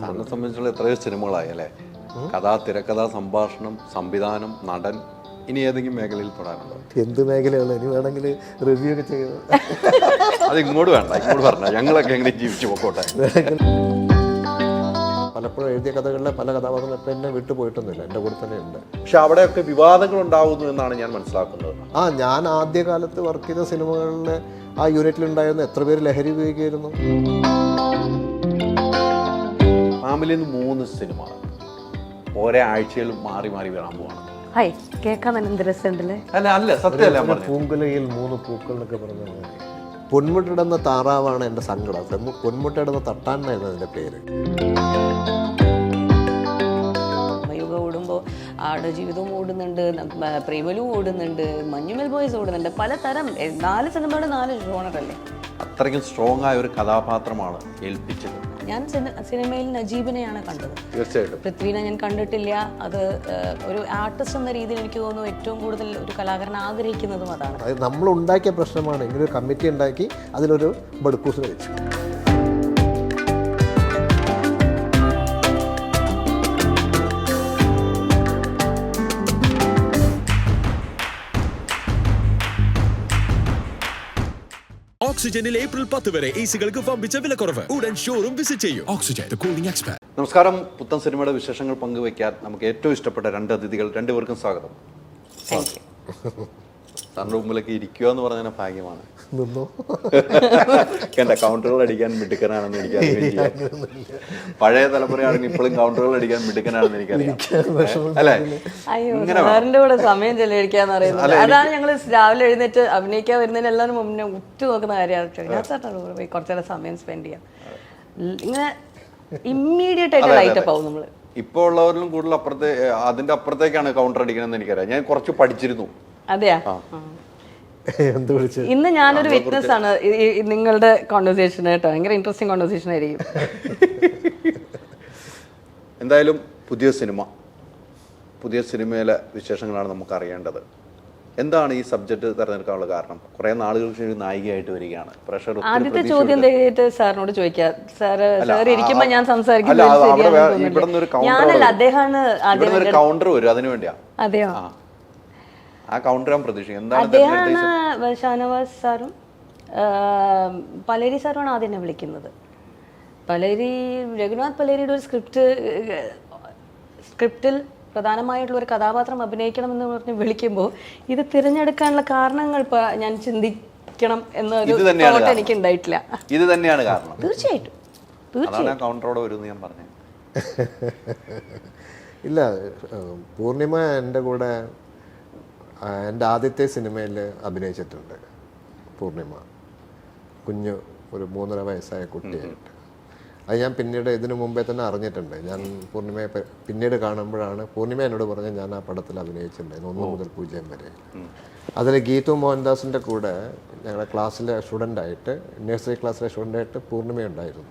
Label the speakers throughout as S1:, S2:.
S1: സാറിനെ സംബന്ധിച്ചുള്ള എത്രയോ സിനിമകളായി അല്ലേ? കഥ, തിരക്കഥ, സംഭാഷണം, സംവിധാനം, നടൻ, ഇനി ഏതെങ്കിലും മേഖലയിൽ പെടാനുണ്ടോ?
S2: എന്ത് മേഖലയാണ്? ഇനി വേണമെങ്കിൽ റിവ്യൂ ഒക്കെ ചെയ്ത്
S1: അത് ഇങ്ങോട്ട് വേണ്ട, ഇങ്ങോട്ട് പറഞ്ഞ ഞങ്ങളൊക്കെ എങ്ങനെ ജീവിച്ചു പോക്കോട്ടെ.
S2: പലപ്പോഴും എഴുതിയ കഥകളിലെ പല കഥാപാത്രങ്ങളും ഇപ്പം എന്നെ വിട്ടു പോയിട്ടൊന്നുമില്ല, എൻ്റെ കൂടെ തന്നെ ഉണ്ട്.
S1: പക്ഷെ അവിടെയൊക്കെ വിവാദങ്ങൾ ഉണ്ടാവുന്നു എന്നാണ് ഞാൻ മനസ്സിലാക്കുന്നത്.
S2: ഞാൻ ആദ്യകാലത്ത് വർക്ക് ചെയ്ത സിനിമകളിൽ ആ യൂണിറ്റിലുണ്ടായിരുന്ന എത്ര പേര് ലഹരി ഉപയോഗിക്കുമായിരുന്നു.
S1: ഫാമിലിയിൽ നിന്ന് 3 സിനിമ ഓരോ ആഴ്ചയിൽ മാറി മാറി വരാൻ പോവാണ്.
S3: കേൾക്കാൻ എന്ത് രസമുണ്ടല്ലേ?
S1: അല്ല സത്യമല്ല.
S2: പൂങ്കുലയിൽ 3 പൂക്കൾ എന്നൊക്കെ പറഞ്ഞത് പൊന്മുട്ടിടുന്ന താറാവാണ് എൻ്റെ സങ്കടം. പൊന്മുട്ടിടുന്ന തട്ടാൻ എന്നായിരുന്നു അതിൻ്റെ പേര്.
S3: യുഗ ഓടുമ്പോൾ ആടുജീവിതവും ഓടുന്നുണ്ട്, പ്രേമലും ഓടുന്നുണ്ട്, മഞ്ഞുമൽ ബോയ്സ് ഓടുന്നുണ്ട്, പലതരം 4 സിനിമയുടെ 4 ജോണറല്ലേ.
S1: അത്രയ്ക്കും സ്ട്രോങ് ആയ ഒരു കഥാപാത്രമാണ് ഏൽപ്പിച്ചത്.
S3: ഞാൻ സിനിമയിൽ നജീബിനെയാണ് കണ്ടത്.
S1: തീർച്ചയായിട്ടും
S3: പൃഥ്വിനെ ഞാൻ കണ്ടിട്ടില്ല. അത് ഒരു ആർട്ടിസ്റ്റ് എന്ന രീതിയിൽ എനിക്ക് തോന്നുന്നു ഏറ്റവും കൂടുതൽ ഒരു കലാകാരൻ ആഗ്രഹിക്കുന്നതും അതാണ്.
S2: അത് നമ്മൾ ഉണ്ടാക്കിയ പ്രശ്നമാണ്. ഇങ്ങനെ ഒരു കമ്മിറ്റി ഉണ്ടാക്കി അതിലൊരു ബടുക്കൂസ് കഴിച്ചു.
S4: ഓക്സിജനിൽ ഏപ്രിൽ 10 വരെ എസികൾക്ക് വമ്പിച്ച വിലക്കുറവ്. ഉടൻ ഷോറൂം വിസിറ്റ് ചെയ്യൂ. Oxygen, the cooling expert.
S1: നമസ്കാരം. പുത്തൻ സിനിമയുടെ വിശേഷങ്ങൾ പങ്കുവയ്ക്കാൻ നമുക്ക് ഏറ്റവും ഇഷ്ടപ്പെട്ട 2 അതിഥികൾ, 2 പേർക്കും സ്വാഗതം. സാറിൻ്റെ മുമ്പിലൊക്കെ ഇരിക്കുക എന്ന് പറഞ്ഞാൽ ഭാഗ്യമാണ്.
S2: നിന്നോ
S1: എൻ്റെ കൗണ്ടറുകൾ അടിക്കാൻ മിടുക്കനാണെന്ന് എനിക്കറിയാം. പഴയ തലമുറയാണെങ്കിൽ ഇപ്പോഴും കൗണ്ടറുകൾ അടിക്കാൻ മിടുക്കനാണെന്ന് എനിക്കറിയാം. അല്ലേ?
S3: സാറിന്റെ കൂടെ സമയം ചെലവഴിക്കാന്ന് പറയുന്നത് അതാണ്. ഞങ്ങൾ രാവിലെ എഴുന്നേറ്റ് അഭിനയിക്കാൻ വരുന്നതിന് എല്ലാവരും മുന്നേ ഉറ്റു നോക്കുന്ന കാര്യമാണ്. ഞാൻ സാറിന്റെ കൂടെ പോയി കുറച്ചേരം സമയം സ്പെൻഡ് ചെയ്യാം. ഇങ്ങനെ ഇമ്മീഡിയറ്റ് ആയിട്ട് ലൈറ്റപ്പ് ആവും നമ്മള്.
S1: ഇപ്പോൾ ഉള്ളവരിലും കൂടുതൽ അതിന്റെ അപ്പുറത്തേക്കാണ് കൗണ്ടർ അടിക്കണമെന്ന് എനിക്കറിയാം. ഞാൻ കുറച്ച് പഠിച്ചിരുന്നു.
S3: അതെയാ? ഇന്ന് ഞാനൊരു വിറ്റ്നസ് ആണ് നിങ്ങളുടെ കോൺവെർസേഷൻ കേട്ടോ. ഭയങ്കര ഇൻട്രസ്റ്റിംഗ് കോൺവെർസേഷൻ ആയിരിക്കും.
S1: എന്തായാലും പുതിയ സിനിമയിലെ വിശേഷങ്ങളാണ് നമുക്ക് അറിയേണ്ടത്. എന്താണ് ഈ സബ്ജക്ട് തിരഞ്ഞെടുക്കാനുള്ള കാരണം? കുറെ നാളുകൾക്ക് ശേഷം നായികയായിട്ട് വരികയാണ്. പ്രഷർ.
S3: ആദ്യത്തെ ചോദ്യം സാറിനോട് ചോദിക്കാം. സാർ ഇരിക്കുമ്പോ ഞാൻ സംസാരിക്കുന്നത് ഞാനല്ല, അദ്ദേഹമാണ്
S1: കൗണ്ടർ വരും. അതിനു വേണ്ടിയാ.
S3: അതെയോ?
S1: ആ കൗണ്ടർ ഞാൻ പ്രതീക്ഷിക്കും.
S3: അദ്ദേഹമാണ് ഷാനവാസ് സാറും പലേരി സാറുമാണ് ആദ്യം എന്നെ വിളിക്കുന്നത്. രഘുനാഥ് പലേരിയുടെ ഒരു സ്ക്രിപ്റ്റിൽ പ്രധാനമായിട്ടുള്ള ഒരു കഥാപാത്രം അഭിനയിക്കണമെന്ന് പറഞ്ഞ് വിളിക്കുമ്പോൾ ഇത് തിരഞ്ഞെടുക്കാനുള്ള കാരണങ്ങൾ ഞാൻ ചിന്തിക്കണം എന്നൊരു തോട്ട് എനിക്ക് ഉണ്ടായിട്ടില്ല.
S1: ഇത് തന്നെയാണ് കാരണം.
S3: തീർച്ചയായിട്ടും
S1: കൗണ്ടറോടെ വരും ഞാൻ പറഞ്ഞു.
S2: ഇല്ല, പൂർണിമ എൻ്റെ കൂടെ എൻ്റെ ആദ്യത്തെ സിനിമയിൽ അഭിനയിച്ചിട്ടുണ്ട്. പൂർണിമ ഒരു 3.5 വയസ്സായ കുട്ടിയായിട്ട്. അത് ഞാൻ പിന്നീട് ഇതിനു മുമ്പേ തന്നെ അറിഞ്ഞിട്ടുണ്ട്. ഞാൻ പൂർണിമയെ പിന്നീട് കാണുമ്പോഴാണ് പൂർണിമ എന്നോട് പറഞ്ഞത് ഞാൻ ആ പടത്തിൽ അഭിനയിച്ചിട്ടുണ്ടായിരുന്നു 1 മുതൽ 0 വരെ. അതിൽ ഗീതു മോഹൻദാസിൻ്റെ കൂടെ ഞങ്ങളുടെ ക്ലാസ്സിലെ സ്റ്റുഡൻ്റായിട്ട്, നഴ്സറി ക്ലാസ്സിലെ സ്റ്റുഡൻ്റായിട്ട് പൂർണിമ ഉണ്ടായിരുന്നു.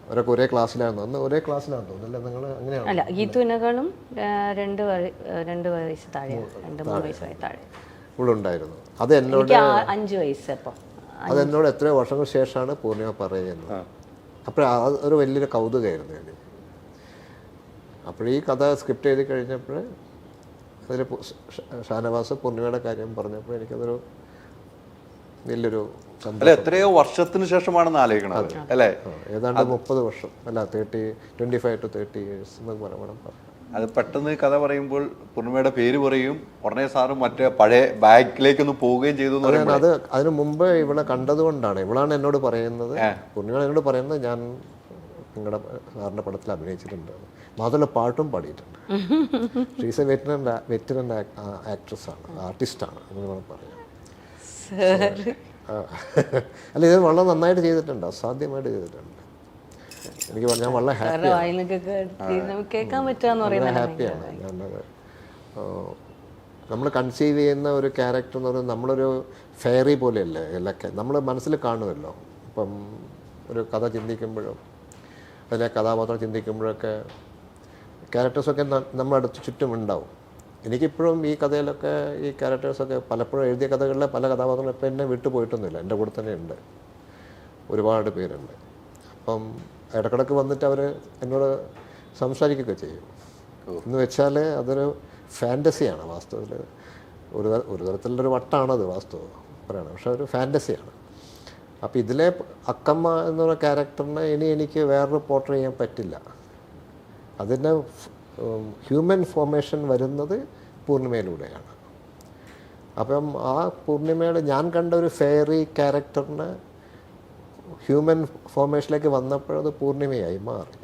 S2: അവരൊക്കെ ഒരേ ക്ലാസ്സിലായിരുന്നു. അന്ന് ഒരേ ക്ലാസ്സിലാണെന്ന് തോന്നുന്നു. അല്ല, നിങ്ങൾ അങ്ങനെയാണ്?
S3: അല്ല, ഗീതുവിനേക്കാളും 2 വയസ്സ് താഴെ, 2-3 വയസ്സായി താഴെ
S2: ഇവിടെ ഉണ്ടായിരുന്നു. അത് എന്നോട്
S3: 5 വയസ്സ്. അപ്പം
S2: അതെന്നോട് എത്രയോ വർഷങ്ങൾക്ക് ശേഷമാണ് പൂർണിമ പറയുന്നത്. അപ്പോൾ ഒരു വലിയൊരു കൗതുകമായിരുന്നു എനിക്ക്. അപ്പോൾ ഈ കഥ സ്ക്രിപ്റ്റ് എഴുതി കഴിഞ്ഞപ്പോൾ അതിൽ ഷാനവാസ് പൂർണിമയുടെ കാര്യം പറഞ്ഞപ്പോൾ എനിക്കതൊരു വലിയൊരു
S1: എത്രയോ വർഷത്തിന് ശേഷമാണെന്ന് ആലോചിക്കണത് അല്ലേ?
S2: ഏതാണ്ട് 30 വർഷം, അല്ല 25 to 30 years എന്നൊക്കെ പറയണം.
S1: അത് പെട്ടെന്ന് കഥ പറയുമ്പോൾ പൂർണിമയുടെ പേര് പറയും, ഉടനെ സാറ് മറ്റേ പഴയ ബാക്കിലേക്കൊന്ന് പോവുകയും ചെയ്തു.
S2: അത് അതിന് മുമ്പ് ഇവിടെ കണ്ടതുകൊണ്ടാണ്. ഇവളാണ് എന്നോട് പറയുന്നത്, പൂർണിമ എന്നോട് പറയുന്നത് ഞാൻ നിങ്ങളുടെ സാറിൻ്റെ പടത്തിൽ അഭിനയിച്ചിട്ടുണ്ട്, മാത്രമല്ല പാട്ടും പാടിയിട്ടുണ്ട്. ഷീസ് എ വെറ്ററൻ ആക്ട്രസ്സാണ്, ആർട്ടിസ്റ്റാണ് എന്ന് വേണം പറയാം. അല്ല, ഇത് വളരെ നന്നായിട്ട് ചെയ്തിട്ടുണ്ട്, അസാധ്യമായിട്ട് ചെയ്തിട്ടുണ്ട്. എനിക്ക് ഞാൻ വളരെ ഹാപ്പിയാണ്. ഞാനത് നമ്മൾ കൺസീവ് ചെയ്യുന്ന ഒരു ക്യാരക്ടർ എന്ന് പറയുന്നത് നമ്മളൊരു ഫെയറി പോലെയല്ലേ എല്ലൊക്കെ നമ്മൾ മനസ്സിൽ കാണുമല്ലോ. ഇപ്പം ഒരു കഥ ചിന്തിക്കുമ്പോഴും അതിലെ കഥാപാത്രം ചിന്തിക്കുമ്പോഴൊക്കെ ക്യാരക്ടേഴ്സൊക്കെ നമ്മുടെ അടുത്ത് ചുറ്റും ഉണ്ടാവും. എനിക്കിപ്പോഴും ഈ കഥയിലൊക്കെ ഈ ക്യാരക്ടേഴ്സൊക്കെ പലപ്പോഴും എഴുതിയ കഥകളിലെ പല കഥാപാത്രങ്ങളും ഇപ്പം എന്നെ വിട്ടു പോയിട്ടൊന്നുമില്ല, എൻ്റെ കൂടെ തന്നെ ഉണ്ട്. ഒരുപാട് പേരുണ്ട്. അപ്പം ഇടക്കിടക്ക് വന്നിട്ട് അവർ എന്നോട് സംസാരിക്കുകയൊക്കെ ചെയ്യും. എന്ന് വെച്ചാൽ അതൊരു ഫാൻറ്റസിയാണ് വാസ്തവത്തിൽ. ഒരു തരത്തിലുള്ളൊരു വട്ടാണത് വാസ്തവം പറയണം, പക്ഷെ ഒരു ഫാൻറ്റസിയാണ്. അപ്പോൾ ഇതിലെ അക്കമ്മ എന്നുള്ള ക്യാരക്ടറിനെ എനിക്ക് വേറൊരു പോർട്രേ ചെയ്യാൻ പറ്റില്ല. അതിൻ്റെ ഹ്യൂമൻ ഫോർമേഷൻ വരുന്നത് പൂർണിമയിലൂടെയാണ്. അപ്പം ആ പൂർണിമയുടെ ഞാൻ കണ്ട ഒരു ഫെയറി ക്യാരക്ടറിന് ഹ്യൂമൻ ഫോർമേഷനിലേക്ക് വന്നപ്പോഴത് പൂർണിമയായി മാറി.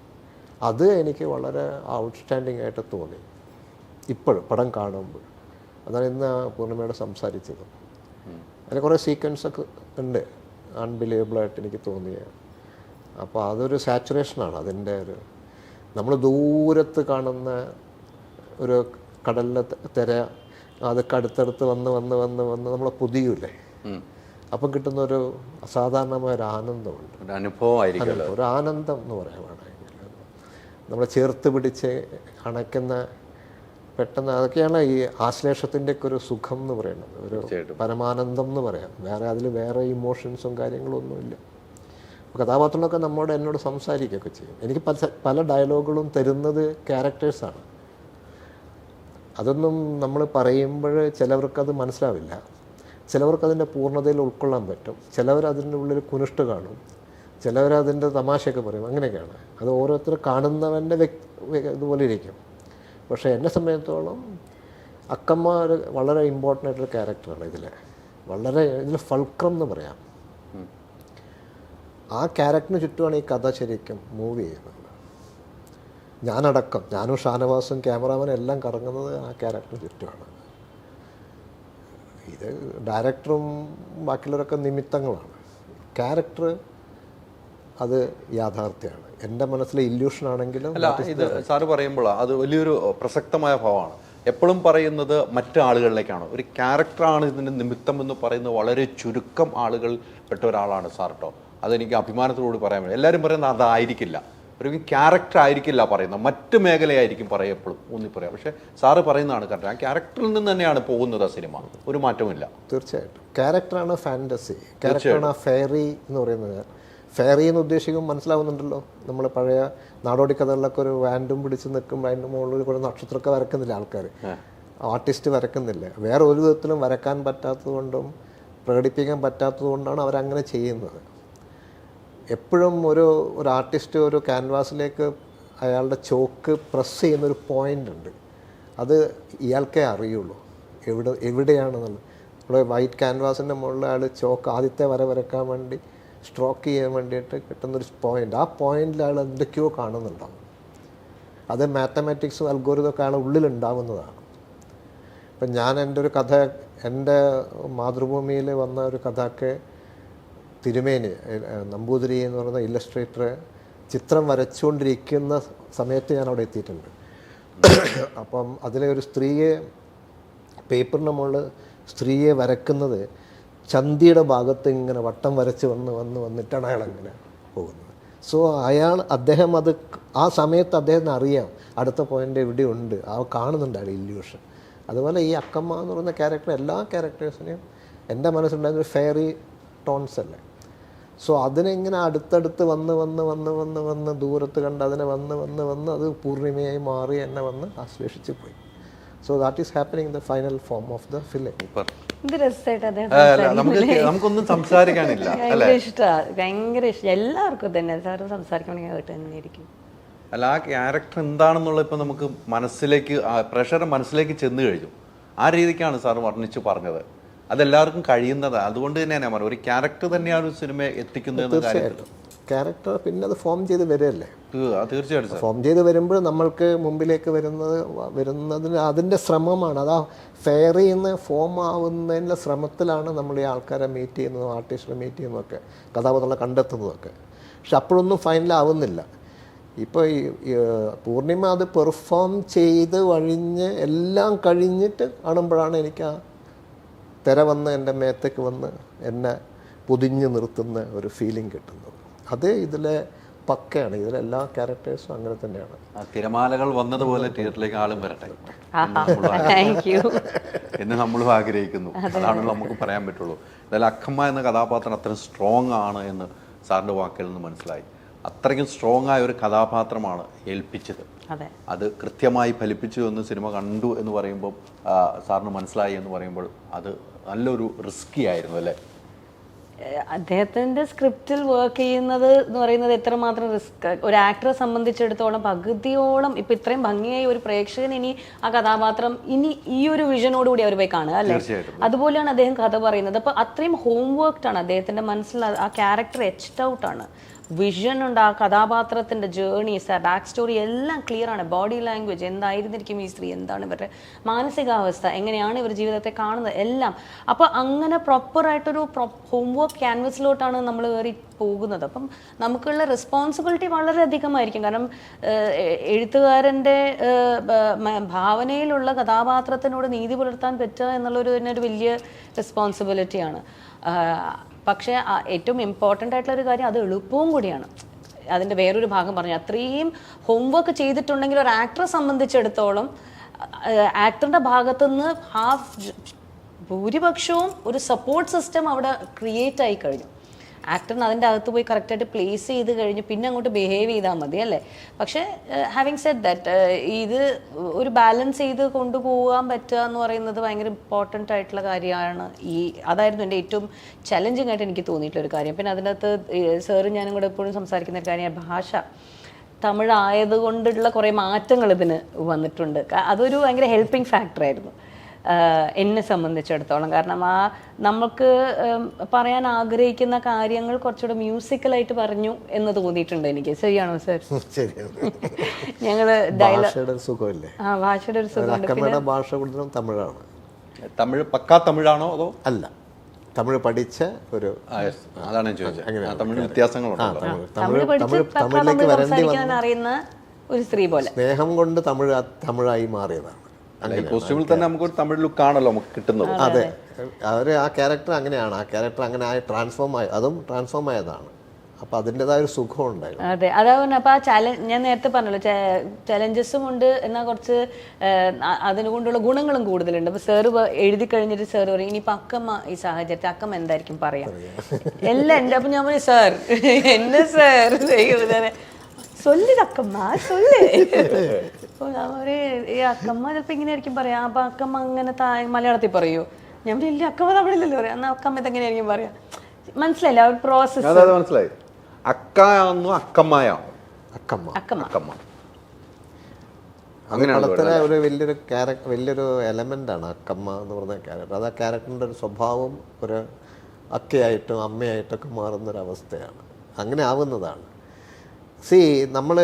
S2: അത് എനിക്ക് വളരെ ഔട്ട്സ്റ്റാൻഡിങ് ആയിട്ട് തോന്നി ഇപ്പോഴും പടം കാണുമ്പോൾ. അതാണ് ഇന്ന് പൂർണിമയോട് സംസാരിച്ചത്. അതിൽ കുറേ സീക്വൻസൊക്കെ ഉണ്ട് അൺബിലീവബിളായിട്ട് എനിക്ക് തോന്നിയത്. അപ്പോൾ അതൊരു സാച്ചുറേഷനാണ് അതിൻ്റെ ഒരു. നമ്മൾ ദൂരത്ത് കാണുന്ന ഒരു കടലിലെ തിര അതൊക്കെ അടുത്തടുത്ത് വന്ന് വന്ന് വന്ന് വന്ന് നമ്മളെ പുതിയൂലേ, അപ്പം കിട്ടുന്നൊരു അസാധാരണമായൊരു ആനന്ദമുണ്ട്.
S1: ഒരു അനുഭവമായിരിക്കും,
S2: ഒരു ആനന്ദം എന്ന് പറയാൻ വേണമെങ്കിൽ നമ്മളെ ചേർത്ത് പിടിച്ച് അണയ്ക്കുന്ന പെട്ടെന്ന് അതൊക്കെയാണ് ഈ ആശ്ലേഷത്തിൻ്റെയൊക്കെ ഒരു സുഖം എന്ന് പറയുന്നത്, ഒരു പരമാനന്ദം എന്ന് പറയാം. അതിൽ വേറെ ഇമോഷൻസും കാര്യങ്ങളും ഒന്നുമില്ല. കഥാപാത്രങ്ങളൊക്കെ എന്നോട് സംസാരിക്കുകയൊക്കെ ചെയ്യും. എനിക്ക് പല ഡയലോഗുകളും തരുന്നത് ക്യാരക്ടേഴ്സാണ്. അതൊന്നും നമ്മൾ പറയുമ്പോൾ ചിലവർക്കത് മനസ്സിലാവില്ല, ചിലവർക്കതിൻ്റെ പൂർണ്ണതയിൽ ഉൾക്കൊള്ളാൻ പറ്റും, ചിലവരതിൻ്റെ ഉള്ളിൽ കുനിഷ്ട് കാണും, ചിലവരതിൻ്റെ തമാശയൊക്കെ പറയും. അങ്ങനെയൊക്കെയാണ് അത് ഓരോരുത്തർ കാണുന്നവൻ്റെ ഇതുപോലെ ഇരിക്കും. പക്ഷേ എന്നെ സംബന്ധിച്ചിടത്തോളം അക്കമ്മ വളരെ ഇമ്പോർട്ടൻ്റ് ആയിട്ടൊരു ക്യാരക്ടറാണ് ഇതിൽ ഫൾക്രം എന്ന് പറയാം. ആ ക്യാരക്ടറിന് ചുറ്റുമാണ് ഈ കഥ ശരിക്കും മൂവ് ചെയ്യുന്നത്. ഞാനും ഷാനവാസും ക്യാമറാമാനും എല്ലാം കറങ്ങുന്നത് ആ ക്യാരക്ടറിന് ചുറ്റുമാണ്. ഇത് ഡയറക്ടറും ബാക്കിയുള്ളവരൊക്കെ നിമിത്തങ്ങളാണ്. ക്യാരക്ടർ അത് യാഥാർത്ഥ്യമാണ്. എൻ്റെ മനസ്സിലെ ഇല്യൂഷനാണെങ്കിലും
S1: അല്ല, ഇത് സാറ് പറയുമ്പോൾ അത് വലിയൊരു പ്രസക്തമായ ഭാവമാണ്. എപ്പോഴും പറയുന്നത് മറ്റു ആളുകളിലേക്കാണ്. ഒരു ക്യാരക്ടറാണ് ഇതിൻ്റെ നിമിത്തം എന്ന് പറയുന്നത് വളരെ ചുരുക്കം ആളുകൾ പെട്ട ഒരാളാണ് സാർ കേട്ടോ. അതെനിക്ക് അഭിമാനത്തോടുകൂടി പറയാൻ പറ്റും. എല്ലാവരും പറയുന്നത് അതായിരിക്കില്ല, ഒരു ക്യാരക്ടർ ആയിരിക്കില്ല പറയുന്നത്, മറ്റു മേഖലയായിരിക്കും പറയപ്പോഴും ഊന്നി പറയാം. പക്ഷേ സാറ് പറയുന്നതാണ് കറക്റ്റ്. ആ ക്യാരക്ടറിൽ നിന്ന് തന്നെയാണ് പോകുന്നത് ആ സിനിമ, ഒരു മാറ്റമില്ല.
S2: തീർച്ചയായിട്ടും ക്യാരക്ടറാണ് ഫാൻറ്റസി, ക്യാരക്ടറാണ് ഫെയറി എന്ന് പറയുന്നത്. ഫെയറി എന്ന് ഉദ്ദേശിക്കുമ്പോൾ മനസ്സിലാവുന്നുണ്ടല്ലോ, നമ്മൾ പഴയ നാടോടി കഥകളിലൊക്കെ ഒരു വാൻഡും പിടിച്ച് നിൽക്കുമ്പോൾ അതിൻ്റെ മുകളിൽ കുറേ നക്ഷത്രമൊക്കെ വരക്കുന്നില്ല ആൾക്കാർ, ആർട്ടിസ്റ്റ് വരക്കുന്നില്ല. വേറെ ഒരു വിധത്തിലും വരക്കാൻ പറ്റാത്തത് കൊണ്ടും പ്രകടിപ്പിക്കാൻ പറ്റാത്തത് കൊണ്ടാണ് അവരങ്ങനെ ചെയ്യുന്നത്. എപ്പോഴും ഒരു ആർട്ടിസ്റ്റ് ഒരു ക്യാൻവാസിലേക്ക് അയാളുടെ ചോക്ക് പ്രസ് ചെയ്യുന്നൊരു പോയിൻ്റ് ഉണ്ട്, അത് ഇയാൾക്കേ അറിയുള്ളൂ എവിടെയാണെന്നുള്ളത്. നമ്മുടെ വൈറ്റ് ക്യാൻവാസിൻ്റെ മുകളിൽ അയാൾ ചോക്ക് ആദ്യത്തെ വരക്കാൻ വേണ്ടി സ്ട്രോക്ക് ചെയ്യാൻ വേണ്ടിയിട്ട് കിട്ടുന്നൊരു പോയിൻ്റ്, ആ പോയിൻ്റിൽ അയാൾ എന്തൊക്കെയോ കാണുന്നുണ്ടാവും. അത് മാത്തമാറ്റിക്സും അൽഗോരിതമൊക്കെ അയാളുടെ ഉള്ളിലുണ്ടാവുന്നതാണ്. ഇപ്പം ഞാൻ എൻ്റെ മാതൃഭൂമിയിൽ വന്ന ഒരു കഥയ്ക്ക് തിരുമേനി നമ്പൂതിരി എന്ന് പറയുന്ന ഇല്ലസ്ട്രേറ്റർ ചിത്രം വരച്ചുകൊണ്ടിരിക്കുന്ന സമയത്ത് ഞാൻ അവിടെ എത്തിയിട്ടുണ്ട്. അപ്പം അതിലെ ഒരു സ്ത്രീയെ പേപ്പറിൻ്റെ മുകളിൽ സ്ത്രീയെ വരക്കുന്നത് ചന്തിയുടെ ഭാഗത്ത് ഇങ്ങനെ വട്ടം വരച്ച് വന്നിട്ടാണ് അയാൾ അങ്ങനെ പോകുന്നത്. സോ അദ്ദേഹം അത് ആ സമയത്ത് അദ്ദേഹത്തിന് അറിയാം അടുത്ത പോയിൻ്റ് എവിടെയുണ്ട്, ആ കാണുന്നുണ്ട് അയാൾ ഇല്യൂഷൻ. അതുപോലെ ഈ അക്കമ്മ എന്ന് പറയുന്ന ക്യാരക്ടർ എല്ലാ ക്യാരക്ടേഴ്സിനെയും എൻ്റെ മനസ്സിലുണ്ടായിരുന്ന ഒരു ഫെയറി ടോൺസ് അല്ലേ. സോ അതിനെങ്ങനെ അടുത്തടുത്ത് വന്ന് ദൂരത്ത് കണ്ട് അതിനെ വന്ന് അത് പൂർണിമയായി മാറി എന്നെ വന്ന് ആശ്ലേഷിച്ച് പോയി. So that is happening in the final form of the film.
S1: നമുക്കൊന്നും സംസാരിക്കാനില്ല,
S3: ഭയങ്കര ഇഷ്ടം എല്ലാവർക്കും തന്നെ. സാറ് സംസാരിക്കണമെങ്കിൽ കേട്ട് തന്നെ ഇരിക്കും.
S1: അല്ല, ആ ക്യാരക്ടർ എന്താണെന്നുള്ള ഇപ്പം നമുക്ക് പ്രഷർ മനസ്സിലേക്ക് ചെന്ന് കഴിഞ്ഞു. ആ രീതിക്കാണ് സാർ വർണ്ണിച്ച് പറഞ്ഞത്. അതെല്ലാവർക്കും കഴിയുന്നതാണ്. അതുകൊണ്ട് തന്നെയാണ് ഞാൻ പറഞ്ഞത്, ഒരു ക്യാരക്ടർ തന്നെയാണ് ഒരു സിനിമ എത്തിക്കുന്നത്.
S2: ക്യാരക്ടർ പിന്നെ അത് ഫോം ചെയ്ത് വരികയല്ലേ.
S1: തീർച്ചയായിട്ടും
S2: ഫോം ചെയ്ത് വരുമ്പോൾ നമ്മൾക്ക് മുമ്പിലേക്ക് വരുന്നതിന് അതിൻ്റെ ശ്രമമാണ്. അത് ആ ഫെയറി നിന്ന് ഫോം ആവുന്നതിൻ്റെ ശ്രമത്തിലാണ് നമ്മൾ ഈ ആൾക്കാരെ മീറ്റ് ചെയ്യുന്നതും ആർട്ടിസ്റ്റിനെ മീറ്റ് ചെയ്യുന്നതൊക്കെ കഥാപാത്രങ്ങളെ കണ്ടെത്തുന്നതൊക്കെ. പക്ഷെ അപ്പോഴൊന്നും ഫൈനലാവുന്നില്ല. ഇപ്പോൾ ഈ പൂർണിമ അത് പെർഫോം ചെയ്ത് എല്ലാം കഴിഞ്ഞിട്ട് കാണുമ്പോഴാണ് എനിക്ക് ആ തിര വന്ന് എൻ്റെ മേത്തേക്ക് വന്ന് എന്നെ പൊതിഞ്ഞ് നിർത്തുന്ന ഒരു ഫീലിംഗ് കിട്ടുന്നത്. അത് ഇതിലെ പക്കയാണ്. ഇതിലെല്ലാ ക്യാരക്ടേഴ്സും അങ്ങനെ തന്നെയാണ്.
S1: തിരമാലകൾ വന്നതുപോലെ തിയേറ്ററിലേക്ക് ആളും വരട്ടെ എന്ന് നമ്മളും ആഗ്രഹിക്കുന്നു. അതാണ് നമുക്ക് പറയാൻ പറ്റുള്ളൂ. എന്തായാലും അക്കമ്മ എന്ന കഥാപാത്രം അത്ര സ്ട്രോങ് ആണ് എന്ന് സാറിൻ്റെ വാക്കുകളിൽ നിന്ന് മനസ്സിലായി. അത്രയ്ക്കും സ്ട്രോങ് ആയ ഒരു കഥാപാത്രമാണ് ഏൽപ്പിച്ചത്.
S3: അതെ,
S1: അത് കൃത്യമായി ഫലിപ്പിച്ചു എന്ന് സിനിമ കണ്ടു എന്ന് പറയുമ്പോൾ, സാറിന് മനസ്സിലായി എന്ന് പറയുമ്പോൾ അത് നല്ലൊരു റിസ്കി ആയിരുന്നു അല്ലേ?
S3: അദ്ദേഹത്തിൻ്റെ സ്ക്രിപ്റ്റിൽ വർക്ക് ചെയ്യുന്നത് എന്ന് പറയുന്നത് എത്രമാത്രം റിസ്ക്. ഒരു ആക്ടറെ സംബന്ധിച്ചിടത്തോളം പകുതിയോളം ഇപ്പം ഇത്രയും ഭംഗിയായി ഒരു പ്രേക്ഷകൻ ഇനി ആ കഥാപാത്രം ഇനി ഈ ഒരു വിഷനോടുകൂടി അവർ പോയി കാണുക അല്ലേ? അതുപോലെയാണ് അദ്ദേഹം കഥ പറയുന്നത്. അപ്പോൾ അത്രയും ഹോംവർക്ക്ഡ് ആണ് അദ്ദേഹത്തിൻ്റെ മനസ്സിൽ. ആ ക്യാരക്ടർ എച്ച്ഡ് ഔട്ടാണ്, വിഷൻ ഉണ്ട്, ആ കഥാപാത്രത്തിൻ്റെ ജേർണീസ്, ബാക്ക് സ്റ്റോറി എല്ലാം ക്ലിയർ ആണ്. ബോഡി ലാംഗ്വേജ്, എന്തായിരുന്നിരിക്കും ഈ സ്ത്രീ, എന്താണ് ഇവരുടെ മാനസികാവസ്ഥ, എങ്ങനെയാണ് ഇവർ ജീവിതത്തെ കാണുന്നത്, എല്ലാം. അപ്പോൾ അങ്ങനെ പ്രോപ്പറായിട്ടൊരു ഹോംവർക്ക് ക്യാൻവസിലോട്ടാണ് നമ്മൾ കയറി പോകുന്നത്. അപ്പം നമുക്കുള്ള റെസ്പോൺസിബിലിറ്റി വളരെയധികമായിരിക്കും. കാരണം എഴുത്തുകാരൻ്റെ ഭാവനയിലുള്ള കഥാപാത്രത്തിനോട് നീതി പുലർത്താൻ പറ്റുക എന്നുള്ളൊരു തന്നെ ഒരു വലിയ റെസ്പോൺസിബിലിറ്റിയാണ്. പക്ഷേ ഏറ്റവും ഇമ്പോർട്ടൻ്റ് ആയിട്ടുള്ള ഒരു കാര്യം, അത് എളുപ്പവും കൂടിയാണ്. അതിൻ്റെ വേറൊരു ഭാഗം പറഞ്ഞു, അത്രയും ഹോംവർക്ക് ചെയ്തിട്ടുണ്ടെങ്കിൽ ഒരു ആക്ടറെ സംബന്ധിച്ചിടത്തോളം ആക്ടറിൻ്റെ ഭാഗത്തുനിന്ന് ഭൂരിപക്ഷവും ഒരു സപ്പോർട്ട് സിസ്റ്റം അവിടെ ക്രിയേറ്റ് ആയി കഴിഞ്ഞു. ആക്ടറിന് അതിൻ്റെ അകത്ത് പോയി കറക്റ്റായിട്ട് പ്ലേസ് ചെയ്ത് കഴിഞ്ഞ് പിന്നെ അങ്ങോട്ട് ബിഹേവ് ചെയ്താൽ മതി അല്ലേ? പക്ഷേ ഹാവിങ് സെഡ് ദാറ്റ്, ഇത് ഒരു ബാലൻസ് ചെയ്ത് കൊണ്ടുപോകാൻ പറ്റുക എന്ന് പറയുന്നത് ഭയങ്കര ഇമ്പോർട്ടൻ്റ് ആയിട്ടുള്ള കാര്യമാണ്. അതായിരുന്നു എൻ്റെ ഏറ്റവും ചലഞ്ചിങ് ആയിട്ട് എനിക്ക് തോന്നിയിട്ടുള്ളൊരു കാര്യം. പിന്നെ അതിനകത്ത് സാറും ഞാനും കൂടെ എപ്പോഴും സംസാരിക്കുന്ന ഒരു കാര്യമാണ് ഭാഷ. തമിഴ് ആയതുകൊണ്ടുള്ള കുറേ മാറ്റങ്ങൾ ഇതിന് വന്നിട്ടുണ്ട്. അതൊരു ഭയങ്കര ഹെൽപ്പിംഗ് ഫാക്ടറായിരുന്നു എന്നെ സംബന്ധിച്ചിടത്തോളം. കാരണം നമുക്ക് പറയാൻ ആഗ്രഹിക്കുന്ന കാര്യങ്ങൾ കുറച്ചുകൂടെ മ്യൂസിക്കലായിട്ട് പറഞ്ഞു എന്ന് തോന്നിയിട്ടുണ്ട് എനിക്ക്. ശരിയാണോ സർ? ഞങ്ങള് ഭാഷയുടെ ഒരു സുഖമുണ്ട്.
S2: ഭാഷ കൂടുതലും തമിഴാണ്.
S1: തമിഴ് പക്കാ തമിഴാണോ അതോ
S2: അല്ല, തമിഴ് പഠിച്ച ഒരു,
S1: അതാണ് ചോദിച്ചത്. തമിഴ് വ്യത്യാസങ്ങളുണ്ടോ?
S2: തമിഴിലേക്ക് വരേണ്ടി
S3: അറിയുന്ന ഒരു സ്ത്രീ പോലെ
S2: സ്നേഹം കൊണ്ട് തമിഴായി മാറിയതാണ്.
S1: കോസ്റ്റ്യൂമിൽ തന്നെ നമുക്കൊരു തമിഴ് ലുക്കാണല്ലോ നമുക്ക് കിട്ടുന്നത്.
S2: അതെ, അവർ ആ ക്യാരക്ടർ അങ്ങനെയാണ്, ആ ക്യാരക്ടർ അങ്ങനെ ആയി അതും ട്രാൻസ്ഫോം ആയതാണ്. അപ്പൊ അതിൻ്റെതായ ഒരു സുഖം ഉണ്ടായിരുന്നു.
S3: അതെ, അതാണ്. അപ്പൊ ആ ഞാൻ നേരത്തെ പറഞ്ഞല്ലോ, ചലഞ്ചസും ഉണ്ട്, എന്നാൽ കുറച്ച് അതിനെ കൊണ്ടുള്ള ഗുണങ്ങളും കൂടുതലുണ്ട്. അപ്പൊ സാറ് എഴുതി കഴിഞ്ഞിട്ട് സാറ് പറയും, ഇനിയിപ്പൊ അക്കമ്മ ഈ സാഹചര്യത്തിൽ അക്കമ്മ എന്തായിരിക്കും പറയാം എല്ലാം എൻ്റെ. അപ്പൊ ഞാൻ പറയും, സാർ എന്നെ സാർ சொல்லுது அக்கம்மா சொல்லு. അവര് ഈ അക്കമ്മ ചിലപ്പോൾ ഇങ്ങനെ ആയിരിക്കും പറയാം. അപ്പൊ അക്കമ്മ അങ്ങനെ മലയാളത്തിൽ പറയൂ. ഞാൻ ഇല്ല, അക്കമ്മ തമിഴിലല്ലോ പറയാം. എന്നാ അക്കമ്മ ഇതെങ്ങനെയായിരിക്കും പറയാം? മനസ്സിലായില്ല ആ ഒരു പ്രോസസ്.
S1: മനസ്സിലായി. അക്കാന്നോ അക്കമ്മയാണോ?
S2: അക്കമ്മ അങ്ങനെ ഒരു വലിയൊരു എലമെന്റ് ആണ് അക്കമ്മ എന്ന് പറഞ്ഞ ക്യാരക്ടർ. അത് ആ ക്യാരക്ടറിന്റെ ഒരു സ്വഭാവം ഒരു അക്കയായിട്ടും അമ്മയായിട്ടൊക്കെ മാറുന്നൊരവസ്ഥയാണ്. അങ്ങനെ ആവുന്നതാണ്. നമ്മൾ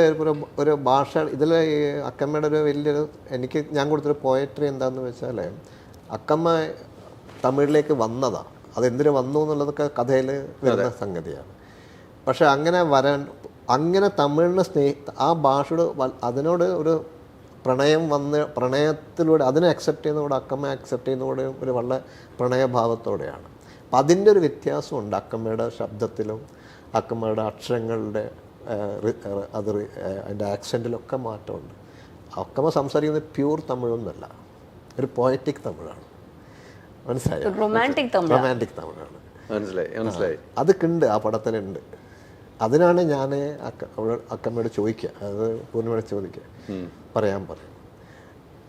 S2: ഒരു ഭാഷ ഇതിൽ അക്കമ്മയുടെ ഒരു വലിയൊരു ഞാൻ കൊടുത്തൊരു പോയട്രി എന്താണെന്ന് വെച്ചാൽ, അക്കമ്മ തമിഴിലേക്ക് വന്നതാണ്. അതെന്തിനു വന്നു എന്നുള്ളതൊക്കെ കഥയിൽ വരുന്ന സംഗതിയാണ്. പക്ഷെ അങ്ങനെ തമിഴിനെ ആ ഭാഷയോട് അതിനോട് ഒരു പ്രണയത്തിലൂടെ അതിനെ അക്സെപ്റ്റ് ചെയ്യുന്നതോടെ അക്കമ്മ അക്സെപ്റ്റ് ചെയ്യുന്നതോടെ ഒരു വളരെ പ്രണയഭാവത്തോടെയാണ്. അപ്പം അതിൻ്റെ ഒരു വ്യത്യാസമുണ്ട് അക്കമ്മയുടെ ശബ്ദത്തിലും അക്കമ്മയുടെ അക്ഷരങ്ങളുടെ അതിൻ്റെ ആക്സെൻറ്റിലൊക്കെ മാറ്റമുണ്ട്. അക്കമ്മ സംസാരിക്കുന്നത് പ്യൂർ തമിഴൊന്നുമല്ല, ഒരു പോയറ്റിക് തമിഴാണ്. മനസ്സിലായോ? റൊമാൻറ്റിക് തമിഴാണ്.
S1: മനസ്സിലായി.
S2: അതൊക്കെ ഉണ്ട്, ആ പടത്തിലുണ്ട്. അതിനാണ് ഞാൻ അക്കമ്മയോട് ചോദിക്കുക, അത് പൂർണ്ണിമയോട് ചോദിക്കുക, പറയും.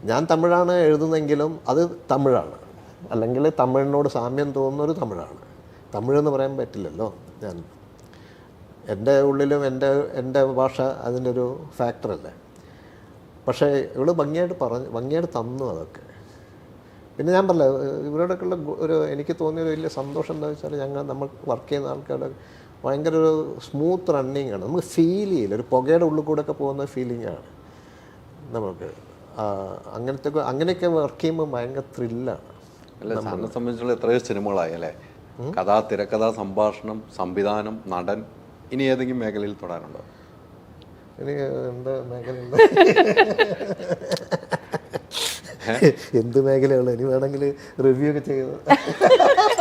S2: ഞാൻ തമിഴാണ് എഴുതുന്നെങ്കിലും അത് തമിഴാണ്, അല്ലെങ്കിൽ തമിഴിനോട് സാമ്യം തോന്നുന്നൊരു തമിഴാണ്. തമിഴെന്ന് പറയാൻ പറ്റില്ലല്ലോ. എൻ്റെ ഉള്ളിലും എൻ്റെ ഭാഷ അതിൻ്റെ ഒരു ഫാക്ടറല്ലേ. പക്ഷേ ഇവള് ഭംഗിയായിട്ട് തന്നു അതൊക്കെ. പിന്നെ ഞാൻ പറഞ്ഞ ഇവരോടൊക്കെയുള്ള എനിക്ക് തോന്നിയൊരു വലിയ സന്തോഷം എന്താ വെച്ചാൽ, നമ്മൾ വർക്ക് ചെയ്യുന്ന ആൾക്കാരുടെ ഭയങ്കര ഒരു സ്മൂത്ത് റണ്ണിങ് ആണ്. നമുക്ക് ഫീൽ ചെയ്യില്ല, ഒരു പുകയുടെ ഉള്ളിൽ കൂടെ ഒക്കെ പോകുന്ന ഫീലിംഗ് ആണ് നമുക്ക്. അങ്ങനെയൊക്കെ വർക്ക് ചെയ്യുമ്പോൾ ഭയങ്കര ത്രില്ലാണ്.
S1: സാറിനെ സംബന്ധിച്ചുള്ള എത്രയോ സിനിമകളായി അല്ലേ? കഥ, തിരക്കഥ, സംഭാഷണം, സംവിധാനം, നടൻ. ഇനി ഏതെങ്കിലും മേഖലയിൽ തൊടാനുണ്ടോ?
S2: ഇനി എന്താ മേഖല? എന്ത് മേഖലയുള്ളൂ? ഇനി വേണമെങ്കിൽ റിവ്യൂ ഒക്കെ ചെയ്ത്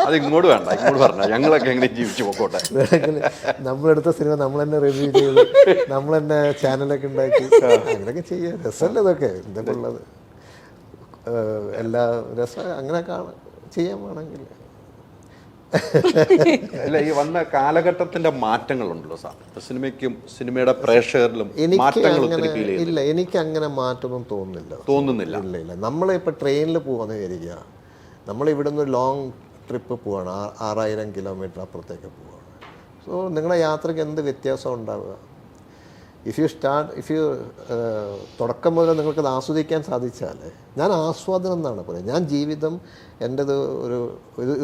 S1: അത് ഇങ്ങോട്ട് വേണ്ട, ഇങ്ങോട്ട് പറഞ്ഞ ഞങ്ങളൊക്കെ എങ്ങനെ ജീവിച്ചു പോക്കോട്ടെ.
S2: വേണമെങ്കിൽ നമ്മളെടുത്ത സിനിമ നമ്മൾ തന്നെ റിവ്യൂ ചെയ്ത് നമ്മൾ തന്നെ ചാനലൊക്കെ ഉണ്ടാക്കി അങ്ങനെയൊക്കെ ചെയ്യാം. രസമല്ലേ ഇതൊക്കെ? എന്തൊക്കെ ഉള്ളത് എല്ലാ രസം അങ്ങനെ ചെയ്യാൻ വേണമെങ്കിൽ
S1: അല്ല, ഈ വന്ന കാലഘട്ടത്തിന്റെ മാറ്റങ്ങളുണ്ടല്ലോ സാർ, സിനിമയ്ക്കും സിനിമയുടെ പ്രേക്ഷകരിലും
S2: എനിക്ക്
S1: മാറ്റങ്ങൾ
S2: അങ്ങനെ
S1: ഒത്തിരി ഫീൽ ചെയ്യുന്നു.
S2: ഇല്ല, എനിക്ക് അങ്ങനെ മാറ്റമൊന്നും തോന്നുന്നില്ല. ഇല്ല നമ്മളിപ്പോൾ ട്രെയിനിൽ പോകാമെന്ന് വിചാരിക്കുക, നമ്മൾ ഇവിടുന്ന് ലോങ് ട്രിപ്പ് പോവാണ്, 6000 കിലോമീറ്റർ അപ്പുറത്തേക്ക് പോവാണ്. സോ നിങ്ങളുടെ യാത്രയ്ക്ക് എന്ത് വ്യത്യാസം ഉണ്ടാവുക? ഇഫ് യു തുടക്കം മുതൽ നിങ്ങൾക്കത് ആസ്വദിക്കാൻ സാധിച്ചാൽ, ഞാൻ ആസ്വാദനം എന്നാണ് പറയുന്നത്. ഞാൻ ജീവിതം എൻ്റെത്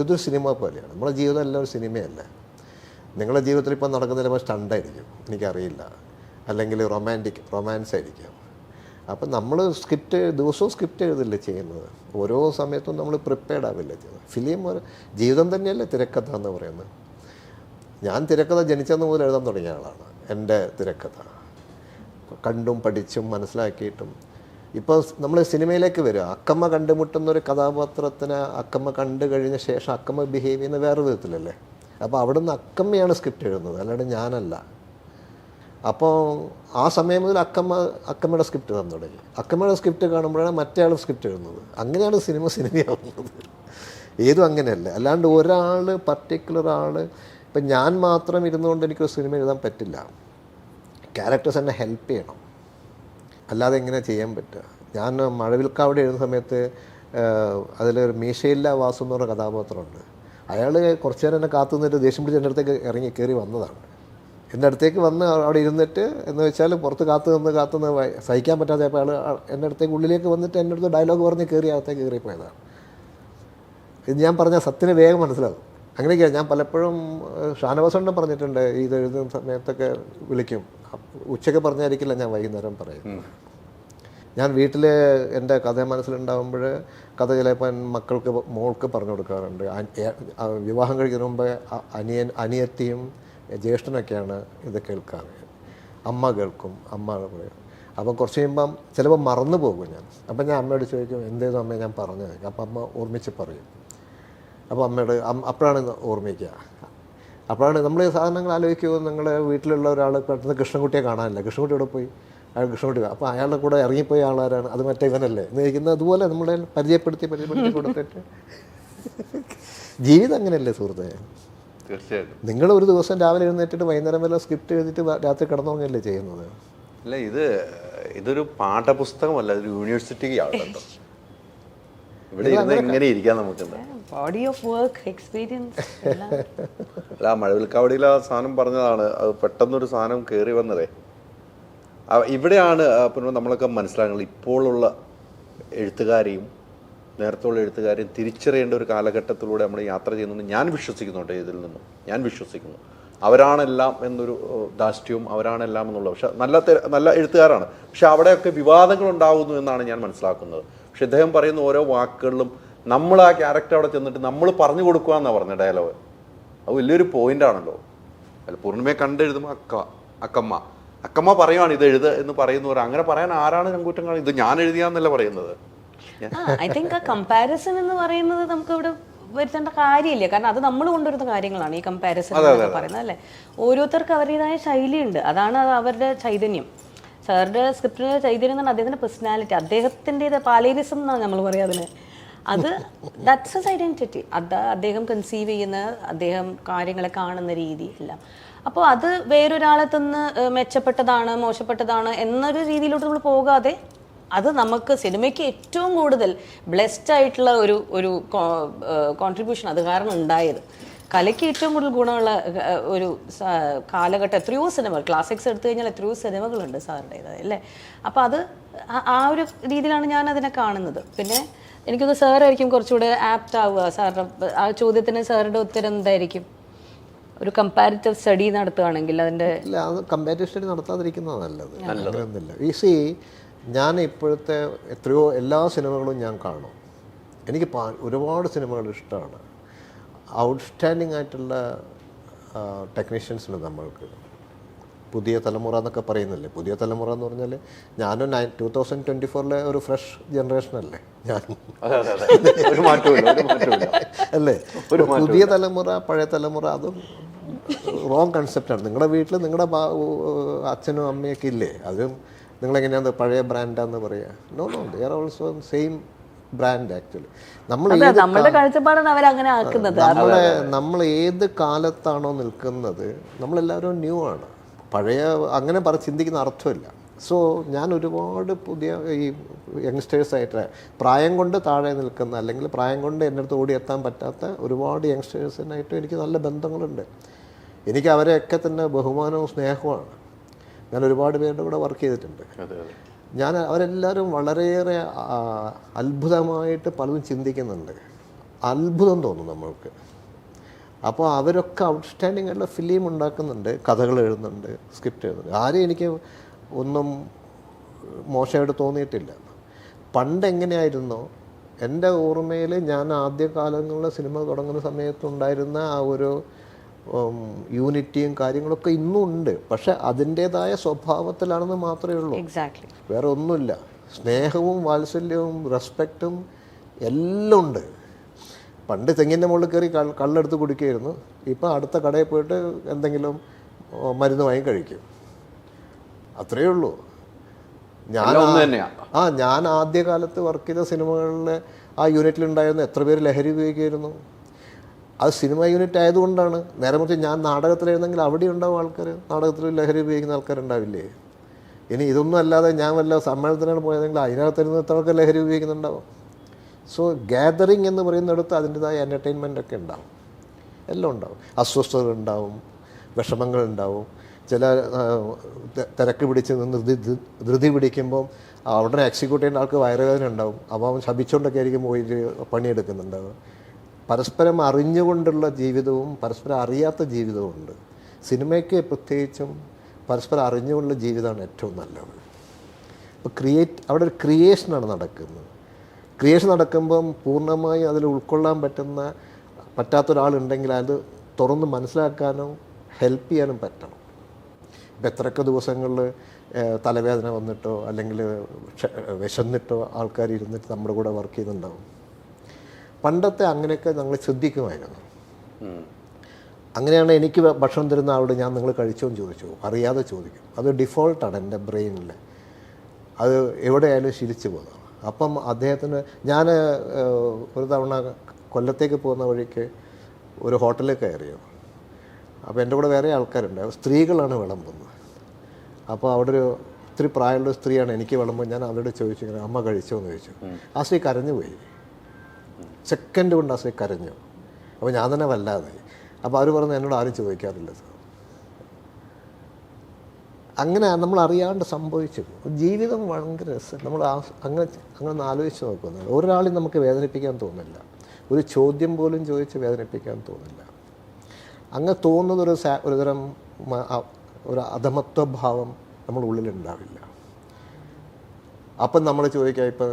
S2: ഇതൊരു സിനിമ പോലെയാണ്. നമ്മുടെ ജീവിതം എല്ലാം ഒരു സിനിമയല്ല. നിങ്ങളുടെ ജീവിതത്തിൽ ഇപ്പോൾ നടക്കുന്ന ചിലപ്പോൾ സ്റ്റണ്ടായിരിക്കും, എനിക്കറിയില്ല, അല്ലെങ്കിൽ റൊമാൻസ് ആയിരിക്കും. അപ്പം നമ്മൾ ദിവസവും സ്ക്രിപ്റ്റ് എഴുതില്ല ചെയ്യുന്നത്. ഓരോ സമയത്തും നമ്മൾ പ്രിപ്പയർഡ് ആവില്ല ചെയ്യുന്നത്. ഫിലിം ജീവിതം തന്നെയല്ലേ തിരക്കഥ എന്ന് പറയുന്നത്. ഞാൻ തിരക്കഥ ജനിച്ചെന്ന് മുതൽ എഴുതാൻ തുടങ്ങിയ ആളാണ്. എൻ്റെ തിരക്കഥ കണ്ടും പഠിച്ചും മനസ്സിലാക്കിയിട്ടും. ഇപ്പോൾ നമ്മൾ സിനിമയിലേക്ക് വരിക, അക്കമ്മ കണ്ടുമുട്ടുന്നൊരു കഥാപാത്രത്തിന് അക്കമ്മ കണ്ടു കഴിഞ്ഞ ശേഷം അക്കമ്മ ബിഹേവ് ചെയ്യുന്ന വേറെ വിധത്തിലല്ലേ. അപ്പോൾ അവിടുന്ന് അക്കമ്മയാണ് സ്ക്രിപ്റ്റ് എഴുതുന്നത്, അല്ലാണ്ട് ഞാനല്ല. അപ്പോൾ ആ സമയം മുതൽ അക്കമ്മയുടെ സ്ക്രിപ്റ്റ് തന്നു തുടങ്ങി. അക്കമ്മയുടെ സ്ക്രിപ്റ്റ് കാണുമ്പോഴാണ് മറ്റേ ആൾ സ്ക്രിപ്റ്റ് എഴുതുന്നത്. അങ്ങനെയാണ് സിനിമയാവുന്നത്. ഏതും അങ്ങനെയല്ല. അല്ലാണ്ട് പർട്ടിക്കുലർ ആൾ, ഇപ്പം ഞാൻ മാത്രം ഇരുന്നുകൊണ്ട് എനിക്കൊരു സിനിമ എഴുതാൻ പറ്റില്ല. ക്യാരക്ടേഴ്സ് എന്നെ ഹെൽപ്പ് ചെയ്യണം, അല്ലാതെ എങ്ങനെ ചെയ്യാൻ പറ്റുക? ഞാൻ മഴവിൽക്കാവടി എഴുതുന്ന സമയത്ത് അതിലൊരു മീശയില്ല വാസു എന്ന് പറഞ്ഞ കഥാപാത്രമുണ്ട്. അയാൾ കുറച്ച് നേരം എന്നെ കാത്തു നിന്നിട്ട് ദേഷ്യം പിടിച്ച് എൻ്റെ അടുത്തേക്ക് കയറി വന്നതാണ്. എൻ്റെ അടുത്തേക്ക് വന്ന് അവിടെ ഇരുന്നിട്ട് എന്ന് വെച്ചാൽ പുറത്ത് കാത്തുനിന്ന് സഹിക്കാൻ പറ്റാതെ അപ്പോൾ അയാൾ എൻ്റെ അടുത്തേക്ക് ഉള്ളിലേക്ക് വന്നിട്ട് എൻ്റെ അടുത്ത് ഡയലോഗ് പറഞ്ഞ് അകത്തേക്ക് കയറിപ്പോയതാണ്. ഇത് ഞാൻ പറഞ്ഞാൽ സത്യന് വേഗം മനസ്സിലാകും. അങ്ങനെയൊക്കെയാണ്. ഞാൻ പലപ്പോഴും ഷാനവാസോണ്ടും പറഞ്ഞിട്ടുണ്ട്, ഇത് എഴുതുന്ന സമയത്തൊക്കെ വിളിക്കും. ഉച്ചയ്ക്ക് പറഞ്ഞായിരിക്കില്ല ഞാൻ വൈകുന്നേരം പറയും. ഞാൻ വീട്ടിൽ എൻ്റെ കഥ മനസ്സിലുണ്ടാകുമ്പോൾ കഥ ചിലപ്പോൾ മോൾക്ക് പറഞ്ഞു കൊടുക്കാറുണ്ട്. വിവാഹം കഴിക്കുന്നതിന് മുമ്പ് അനിയത്തിയും ജ്യേഷ്ഠനൊക്കെയാണ് ഇത് കേൾക്കാറ്. അമ്മ കേൾക്കും, അമ്മ പറയും. അപ്പം കുറച്ച് കഴിയുമ്പം ചിലപ്പോൾ മറന്നു പോകും ഞാൻ. അപ്പം ഞാൻ അമ്മയോട് ചോദിക്കും, എന്തേലും അമ്മ ഞാൻ പറഞ്ഞത്? അപ്പം അമ്മ ഓർമ്മിച്ച് പറയും. അപ്പോൾ അപ്പോഴാണ് ഓർമ്മിക്കുക. അപ്പോഴാണ് നമ്മൾ സാധനങ്ങൾ ആലോചിക്കുമോ, നിങ്ങളുടെ വീട്ടിലുള്ള ഒരാൾ പെട്ടെന്ന് കൃഷ്ണൻകുട്ടിയെ കാണാനില്ല, കൃഷ്ണൻകുട്ടി ഇവിടെ പോയി, അയാൾ കൃഷ്ണൻകുട്ടി, അപ്പോൾ അയാളുടെ കൂടെ ഇറങ്ങിപ്പോയ ആളാരാണ്? അത് മറ്റേ ഇവനല്ലേ എന്ന് ചോദിക്കുന്നത്. അതുപോലെ നമ്മളെ പരിചയപ്പെടുത്തി കൊടുത്തിട്ട് ജീവിതം അങ്ങനെയല്ലേ സുഹൃത്തേ?
S1: തീർച്ചയായിട്ടും.
S2: നിങ്ങൾ ഒരു ദിവസം രാവിലെ എഴുന്നേറ്റിട്ട് വൈകുന്നേരം വല്ല സ്ക്രിപ്റ്റ് എഴുതിയിട്ട് രാത്രി കിടന്നുറങ്ങല്ലേ ചെയ്യുന്നത്?
S1: അല്ല, ഇതൊരു പാഠപുസ്തകമല്ല, ഒരു യൂണിവേഴ്സിറ്റി ആണല്ലോ. ഇവിടെ ഇരുന്ന് ഇങ്ങനെ ഇരിക്കാൻ നമുക്ക്
S3: ബോഡി ഓഫ് വർക്ക് എക്സ്പീരിയൻസ്.
S1: അല്ല, മഴവിൽക്കാവടിയിൽ ആ സാധനം പറഞ്ഞതാണ്, അത് പെട്ടെന്നൊരു സാധനം കയറി വന്നതേ. ഇവിടെയാണ് പിന്നെ നമ്മളൊക്കെ മനസ്സിലാക്കുന്നത് ഇപ്പോഴുള്ള എഴുത്തുകാരെയും നേരത്തുള്ള എഴുത്തുകാരെയും തിരിച്ചറിയേണ്ട ഒരു കാലഘട്ടത്തിലൂടെ നമ്മൾ യാത്ര ചെയ്യുന്നുണ്ട്. ഞാൻ വിശ്വസിക്കുന്നുണ്ട്, ഇതിൽ നിന്നും ഞാൻ വിശ്വസിക്കുന്നു. അവരാണെല്ലാം എന്നൊരു ധാർഷ്ട്യവും അവരാണെല്ലാം എന്നുള്ളത്. പക്ഷെ നല്ല എഴുത്തുകാരാണ്. പക്ഷെ അവിടെയൊക്കെ വിവാദങ്ങൾ ഉണ്ടാകുന്നു എന്നാണ് ഞാൻ മനസ്സിലാക്കുന്നത്. പക്ഷെ ഇദ്ദേഹം പറയുന്ന ഓരോ വാക്കുകളിലും നമ്മൾ ആ ക്യാരക്ടർ അവിടെ ചെന്നിട്ട് നമ്മൾ പറഞ്ഞു കൊടുക്കുക എന്നാണ് പറഞ്ഞ ഡയലോഗ്. അത് വലിയൊരു പോയിന്റാണല്ലോ. അല്ല, പൂർണ്ണിമയെ കണ്ടെഴുതുമ്പോൾ അക്കമ്മ പറയുവാണ് ഇത് എഴുത് എന്ന് പറയുന്നവർ. അങ്ങനെ പറയാൻ ആരാണ് ചങ്കൂറ്റം കാണുന്നത്? ഇത് ഞാൻ എഴുതിയാന്നല്ല പറയുന്നത്.
S3: ഐ തിങ്ക് ആ കമ്പാരിസൺ എന്ന് പറയുന്നത് നമുക്ക് ഇവിടെ വരുത്തേണ്ട കാര്യമില്ല. കാരണം അത് നമ്മൾ കൊണ്ടുവരുന്ന കാര്യങ്ങളാണ് ഈ കമ്പാരിസൺ എന്നൊക്കെ പറയുന്നത്, അല്ലേ? ഓരോരുത്തർക്ക് അവരുടേതായ ശൈലിയുണ്ട്, അതാണ് അവരുടെ ചൈതന്യം. സാറിൻ്റെ സ്ക്രിപ്റ്റിൻ്റെ ചൈതന്യം എന്നാണ് അദ്ദേഹത്തിൻ്റെ പേഴ്സണാലിറ്റി, അദ്ദേഹത്തിൻ്റെത് പാലേരിസം എന്നാണ് നമ്മൾ പറയുക അതിന്. That's S identity. അദ്ദേഹം കൺസീവ് ചെയ്യുന്ന, അദ്ദേഹം കാര്യങ്ങളെ കാണുന്ന രീതി എല്ലാം. അപ്പോൾ അത് വേറൊരാളെ തന്ന് മെച്ചപ്പെട്ടതാണ് മോശപ്പെട്ടതാണ് എന്നൊരു രീതിയിലോട്ട് നമ്മൾ പോകാതെ, അത് നമുക്ക് സിനിമയ്ക്ക് ഏറ്റവും കൂടുതൽ ബ്ലെസ്ഡ് ആയിട്ടുള്ള ഒരു കോൺട്രിബ്യൂഷൻ അത് കാരണം ഉണ്ടായത്. കലയ്ക്ക് ഏറ്റവും കൂടുതൽ ഗുണമുള്ള ഒരു കാലഘട്ടം. എത്രയോ സിനിമകൾ, ക്ലാസിക്സ് എടുത്തു കഴിഞ്ഞാൽ എത്രയോ സിനിമകളുണ്ട് സാറിൻ്റേത്, അല്ലേ? അപ്പോൾ അത് ആ ഒരു രീതിയിലാണ് ഞാൻ അതിനെ കാണുന്നത്. പിന്നെ എനിക്കൊന്ന് സാറായിരിക്കും കുറച്ചുകൂടെ ആപ്റ്റ് ആവുക. സാറിൻ്റെ ആ ചോദ്യത്തിന് സാറിൻ്റെ ഉത്തരം എന്തായിരിക്കും? ഒരു കമ്പാരിറ്റീവ് സ്റ്റഡി നടത്തുകയാണെങ്കിൽ അതിൻ്റെ
S2: ഇല്ല, അത് കമ്പാരിറ്റീവ് സ്റ്റഡി നടത്താതിരിക്കുന്നതാണ് നല്ലത്. അങ്ങനെയൊന്നുമില്ല. ഞാൻ ഇപ്പോഴത്തെ എല്ലാ സിനിമകളും ഞാൻ കാണും. എനിക്ക് ഒരുപാട് സിനിമകൾ ഇഷ്ടമാണ്. ഔട്ട്സ്റ്റാൻഡിങ് ആയിട്ടുള്ള ടെക്നീഷ്യൻസ് ഉണ്ട് നമ്മൾക്ക്. പുതിയ തലമുറ എന്നൊക്കെ പറയുന്നില്ലേ? പുതിയ തലമുറ എന്ന് പറഞ്ഞാൽ ഞാനും 2024 ഒരു ഫ്രഷ് ജനറേഷനല്ലേ ഞാൻ, അല്ലേ? പുതിയ തലമുറ പഴയ തലമുറ അതും റോങ് കൺസെപ്റ്റാണ്. നിങ്ങളുടെ വീട്ടിൽ നിങ്ങളുടെ അച്ഛനും അമ്മയൊക്കെ ഇല്ലേ? അതും നിങ്ങളെങ്ങനെയാണ് പഴയ ബ്രാൻഡാന്ന് പറയുക? No, they are also same brand actually.
S3: നമ്മുടെ കാഴ്ചപ്പാടാണ് അവരങ്ങനെ ആക്കുന്നത്.
S2: നമ്മൾ ഏത് കാലത്താണോ നിൽക്കുന്നത്, നമ്മളെല്ലാവരും ന്യൂ ആണ്. പഴയ അങ്ങനെ ചിന്തിക്കുന്ന അർത്ഥമില്ല. സോ ഞാൻ ഒരുപാട് പുതിയ ഈ യങ്സ്റ്റേഴ്സായിട്ട് പ്രായം കൊണ്ട് താഴെ നിൽക്കുന്ന, അല്ലെങ്കിൽ പ്രായം കൊണ്ട് എൻ്റെ അടുത്ത് ഓടിയെത്താൻ പറ്റാത്ത ഒരുപാട് യങ്സ്റ്റേഴ്സിനായിട്ടും എനിക്ക് നല്ല ബന്ധങ്ങളുണ്ട്. എനിക്ക് അവരെയൊക്കെ തന്നെ ബഹുമാനവും സ്നേഹവുമാണ്. ഞാൻ ഒരുപാട് പേരുടെ കൂടെ വർക്ക് ചെയ്തിട്ടുണ്ട്. അവരെല്ലാവരും വളരെയേറെ അത്ഭുതമായിട്ട് പലതും ചിന്തിക്കുന്നുണ്ട്. അത്ഭുതം തോന്നും നമ്മൾക്ക്. അപ്പോൾ അവരൊക്കെ ഔട്ട്സ്റ്റാൻഡിങ് ആയിട്ടുള്ള ഫിലിം ഉണ്ടാക്കുന്നുണ്ട്, കഥകൾ എഴുതുന്നുണ്ട്, സ്ക്രിപ്റ്റ് എഴുതുന്നുണ്ട്. ആരും എനിക്ക് ഒന്നും മോശമായിട്ട് തോന്നിയിട്ടില്ല. പണ്ട് എങ്ങനെയായിരുന്നോ എൻ്റെ ഓർമ്മയിൽ, ഞാൻ ആദ്യകാലങ്ങളിൽ സിനിമ തുടങ്ങുന്ന സമയത്തുണ്ടായിരുന്ന ആ ഒരു യൂണിറ്റിയും കാര്യങ്ങളൊക്കെ ഇന്നും ഉണ്ട്. പക്ഷെ അതിൻ്റേതായ സ്വഭാവത്തിലാണെന്ന് മാത്രമേ ഉള്ളൂ. വേറെ ഒന്നുമില്ല. സ്നേഹവും വാത്സല്യവും റെസ്പെക്റ്റും എല്ലാം ഉണ്ട്. പണ്ട് തെങ്ങിൻ്റെ മുകളിൽ കയറി കള്ളെടുത്ത് കുടിക്കുമായിരുന്നു. ഇപ്പം അടുത്ത കടയിൽ പോയിട്ട് എന്തെങ്കിലും മരുന്ന് വാങ്ങി കഴിക്കും. അത്രയേ ഉള്ളൂ. ഞാൻ ആദ്യകാലത്ത് വർക്ക് ചെയ്ത സിനിമകളിൽ ആ യൂണിറ്റിലുണ്ടായിരുന്ന എത്ര പേര് ലഹരി ഉപയോഗിക്കുമായിരുന്നു. അത് സിനിമ യൂണിറ്റ് ആയതുകൊണ്ടാണ്. നേരെ മറിച്ച് ഞാൻ നാടകത്തിലായിരുന്നെങ്കിൽ അവിടെ ഉണ്ടാവും ആൾക്കാർ, നാടകത്തിൽ ലഹരി ഉപയോഗിക്കുന്ന ആൾക്കാരുണ്ടാവില്ലേ. ഇനി ഇതൊന്നും അല്ലാതെ ഞാൻ വല്ല സമ്മേളനത്തിനാണ് പോയതെങ്കിൽ അതിനകത്തിരുന്ന് എത്ര ആൾക്കാർ ലഹരി ഉപയോഗിക്കുന്നുണ്ടാവും. സോ ഗ്യാതറിങ് എന്ന് പറയുന്നിടത്ത് അതിൻ്റെതായ എൻ്റർടൈൻമെൻ്റ് ഒക്കെ ഉണ്ടാവും, എല്ലാം ഉണ്ടാവും. അസ്വസ്ഥതകളുണ്ടാവും, വിഷമങ്ങളുണ്ടാവും. ചില തിരക്ക് പിടിച്ച് നിന്ന് ധൃതി പിടിക്കുമ്പം ഉടനെ എക്സിക്യൂട്ട് ചെയ്യേണ്ട ആൾക്ക് വയറുവേദന ഉണ്ടാവും. അപ്പോൾ അവൻ ശപിച്ചുകൊണ്ടൊക്കെ ആയിരിക്കും പോയിട്ട് പണിയെടുക്കുന്നുണ്ടാവും. പരസ്പരം അറിഞ്ഞുകൊണ്ടുള്ള ജീവിതവും പരസ്പരം അറിയാത്ത ജീവിതവും ഉണ്ട്. സിനിമയ്ക്ക് പ്രത്യേകിച്ചും പരസ്പരം അറിഞ്ഞുകൊണ്ടുള്ള ജീവിതമാണ് ഏറ്റവും നല്ലത്. അപ്പോൾ അവിടെ ഒരു ക്രിയേഷനാണ് നടക്കുന്നത്. ക്രിയേഷൻ നടക്കുമ്പം പൂർണ്ണമായി അതിൽ ഉൾക്കൊള്ളാൻ പറ്റാത്തൊരാളുണ്ടെങ്കിൽ അത് തുറന്ന് മനസ്സിലാക്കാനോ ഹെൽപ്പ് ചെയ്യാനും പറ്റണം. ഇപ്പം എത്രയൊക്കെ ദിവസങ്ങളിൽ തലവേദന വന്നിട്ടോ അല്ലെങ്കിൽ വിശന്നിട്ടോ ആൾക്കാർ ഇരുന്നിട്ട് നമ്മുടെ കൂടെ വർക്ക് ചെയ്യുന്നുണ്ടാവും. പണ്ടത്തെ അങ്ങനെയൊക്കെ ഞങ്ങൾ ശ്രദ്ധിക്കുമായിരുന്നു. അങ്ങനെയാണ് എനിക്ക് ഭക്ഷണം തരുന്ന ആളോട് ഞാൻ നിങ്ങൾ കഴിച്ചോന്ന് ചോദിച്ചു, അറിയാതെ ചോദിക്കും. അത് ഡിഫോൾട്ടാണ് എൻ്റെ ബ്രെയിനിൽ. അത് എവിടെയായാലും ശീലിച്ചു പോകുന്നതാണ്. അപ്പം അദ്ദേഹത്തിന് ഞാൻ ഒരു തവണ കൊല്ലത്തേക്ക് പോകുന്ന വഴിക്ക് ഒരു ഹോട്ടലിൽ കയറിയോ. അപ്പോൾ എൻ്റെ കൂടെ വേറെ ആൾക്കാരുണ്ട്, സ്ത്രീകളാണ് വിളമ്പുന്നത്. അപ്പോൾ അവിടെ ഒരു ഇത്തിരി പ്രായമുള്ള സ്ത്രീയാണ് എനിക്ക് വിളമ്പുമ്പോൾ ഞാൻ അവരോട് ചോദിച്ചു, ഇങ്ങനെ അമ്മ കഴിച്ചോ എന്ന് ചോദിച്ചു. ആ സ്ത്രീ കരഞ്ഞു പോയി. സെക്കൻഡ് കൊണ്ട് ആ സ്ത്രീ കരഞ്ഞു. അപ്പോൾ ഞാൻ തന്നെ വല്ലാതെ. അപ്പോൾ അവർ പറഞ്ഞു എന്നോട് ആരും ചോദിക്കാറില്ല സാർ. അങ്ങനെ നമ്മൾ അറിയാണ്ട് സംഭവിച്ചു. ജീവിതം ഭയങ്കര രസം. നമ്മൾ അങ്ങനെ ആലോചിച്ച് നോക്കുന്നത് ഒരാളെയും നമുക്ക് വേദനിപ്പിക്കാൻ തോന്നില്ല. ഒരു ചോദ്യം പോലും ചോദിച്ച് വേദനിപ്പിക്കാൻ തോന്നില്ല. അങ്ങനെ തോന്നുന്നത് ഒരുതരം ഒരു അധമത്വഭാവം നമ്മുടെ ഉള്ളിലുണ്ടാവില്ല. അപ്പം നമ്മൾ ചോദിക്കുക, ഇപ്പോൾ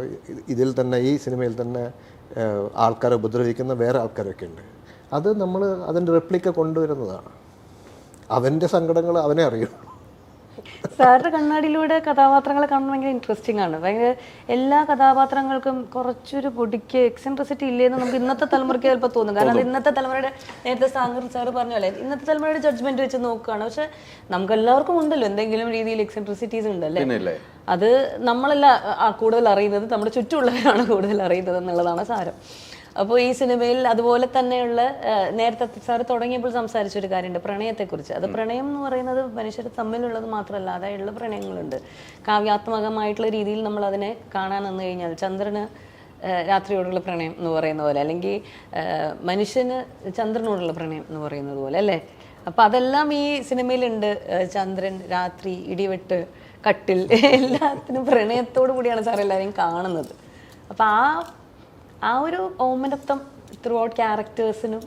S2: ഇതിൽ തന്നെ ഈ സിനിമയിൽ തന്നെ ആൾക്കാരെ ഉപദ്രവിക്കുന്ന വേറെ ആൾക്കാരൊക്കെ ഉണ്ട്. അത് നമ്മൾ അതിൻ്റെ റെപ്ലിക്ക കൊണ്ടുവരുന്നതാണ്. അവൻ്റെ സങ്കടങ്ങൾ അവനെ അറിയുള്ളൂ.
S3: സാറിന്റെ കണ്ണാടിയിലൂടെ കഥാപാത്രങ്ങളെ കാണുന്നത് ഭയങ്കര ഇൻട്രസ്റ്റിംഗ് ആണ്. ഭയങ്കര എല്ലാ കഥാപാത്രങ്ങൾക്കും കുറച്ചൊരു പൊടിക്ക് എക്സെൻട്രിസിറ്റി ഇല്ലേന്ന് നമുക്ക് ഇന്നത്തെ തലമുറയ്ക്ക് ചിലപ്പോൾ തോന്നും. കാരണം അത് ഇന്നത്തെ തലമുറയുടെ, നേരത്തെ സാറ് പറഞ്ഞ പോലെ ഇന്നത്തെ തലമുറയുടെ ജഡ്ജ്മെന്റ് വെച്ച് നോക്കുകയാണ്. പക്ഷെ നമുക്ക് എല്ലാവർക്കും ഉണ്ടല്ലോ എന്തെങ്കിലും രീതിയിൽ എക്സെൻട്രിസിറ്റീസ് ഉണ്ടല്ലേ. അത് നമ്മളല്ല കൂടുതൽ അറിയുന്നത്, നമ്മുടെ ചുറ്റുമുള്ളവരാണ് കൂടുതൽ അറിയുന്നത് എന്നുള്ളതാണ് സാരം. അപ്പോൾ ഈ സിനിമയിൽ അതുപോലെ തന്നെയുള്ള നേരത്തെ സാറ് തുടങ്ങിയപ്പോൾ സംസാരിച്ചൊരു കാര്യമുണ്ട്, പ്രണയത്തെക്കുറിച്ച്. അത് പ്രണയം എന്ന് പറയുന്നത് മനുഷ്യർ തമ്മിലുള്ളത് മാത്രമല്ല, അതായുള്ള പ്രണയങ്ങളുണ്ട്. കാവ്യാത്മകമായിട്ടുള്ള രീതിയിൽ നമ്മൾ അതിനെ കാണാൻ വന്നു കഴിഞ്ഞാൽ ചന്ദ്രന് രാത്രിയോടുള്ള പ്രണയം എന്ന് പറയുന്ന പോലെ, അല്ലെങ്കിൽ മനുഷ്യന് ചന്ദ്രനോടുള്ള പ്രണയം എന്ന് പറയുന്നത് പോലെ അല്ലേ. അപ്പം അതെല്ലാം ഈ സിനിമയിലുണ്ട്. ചന്ദ്രൻ, രാത്രി, ഇടിവെട്ട്, കട്ടിൽ, എല്ലാത്തിനും പ്രണയത്തോടു കൂടിയാണ് സാർ എല്ലാവരെയും കാണുന്നത്. അപ്പം ആ ഒരു ഓമനത്വം ത്രൂ ഔട്ട് ക്യാരക്ടേഴ്സിനും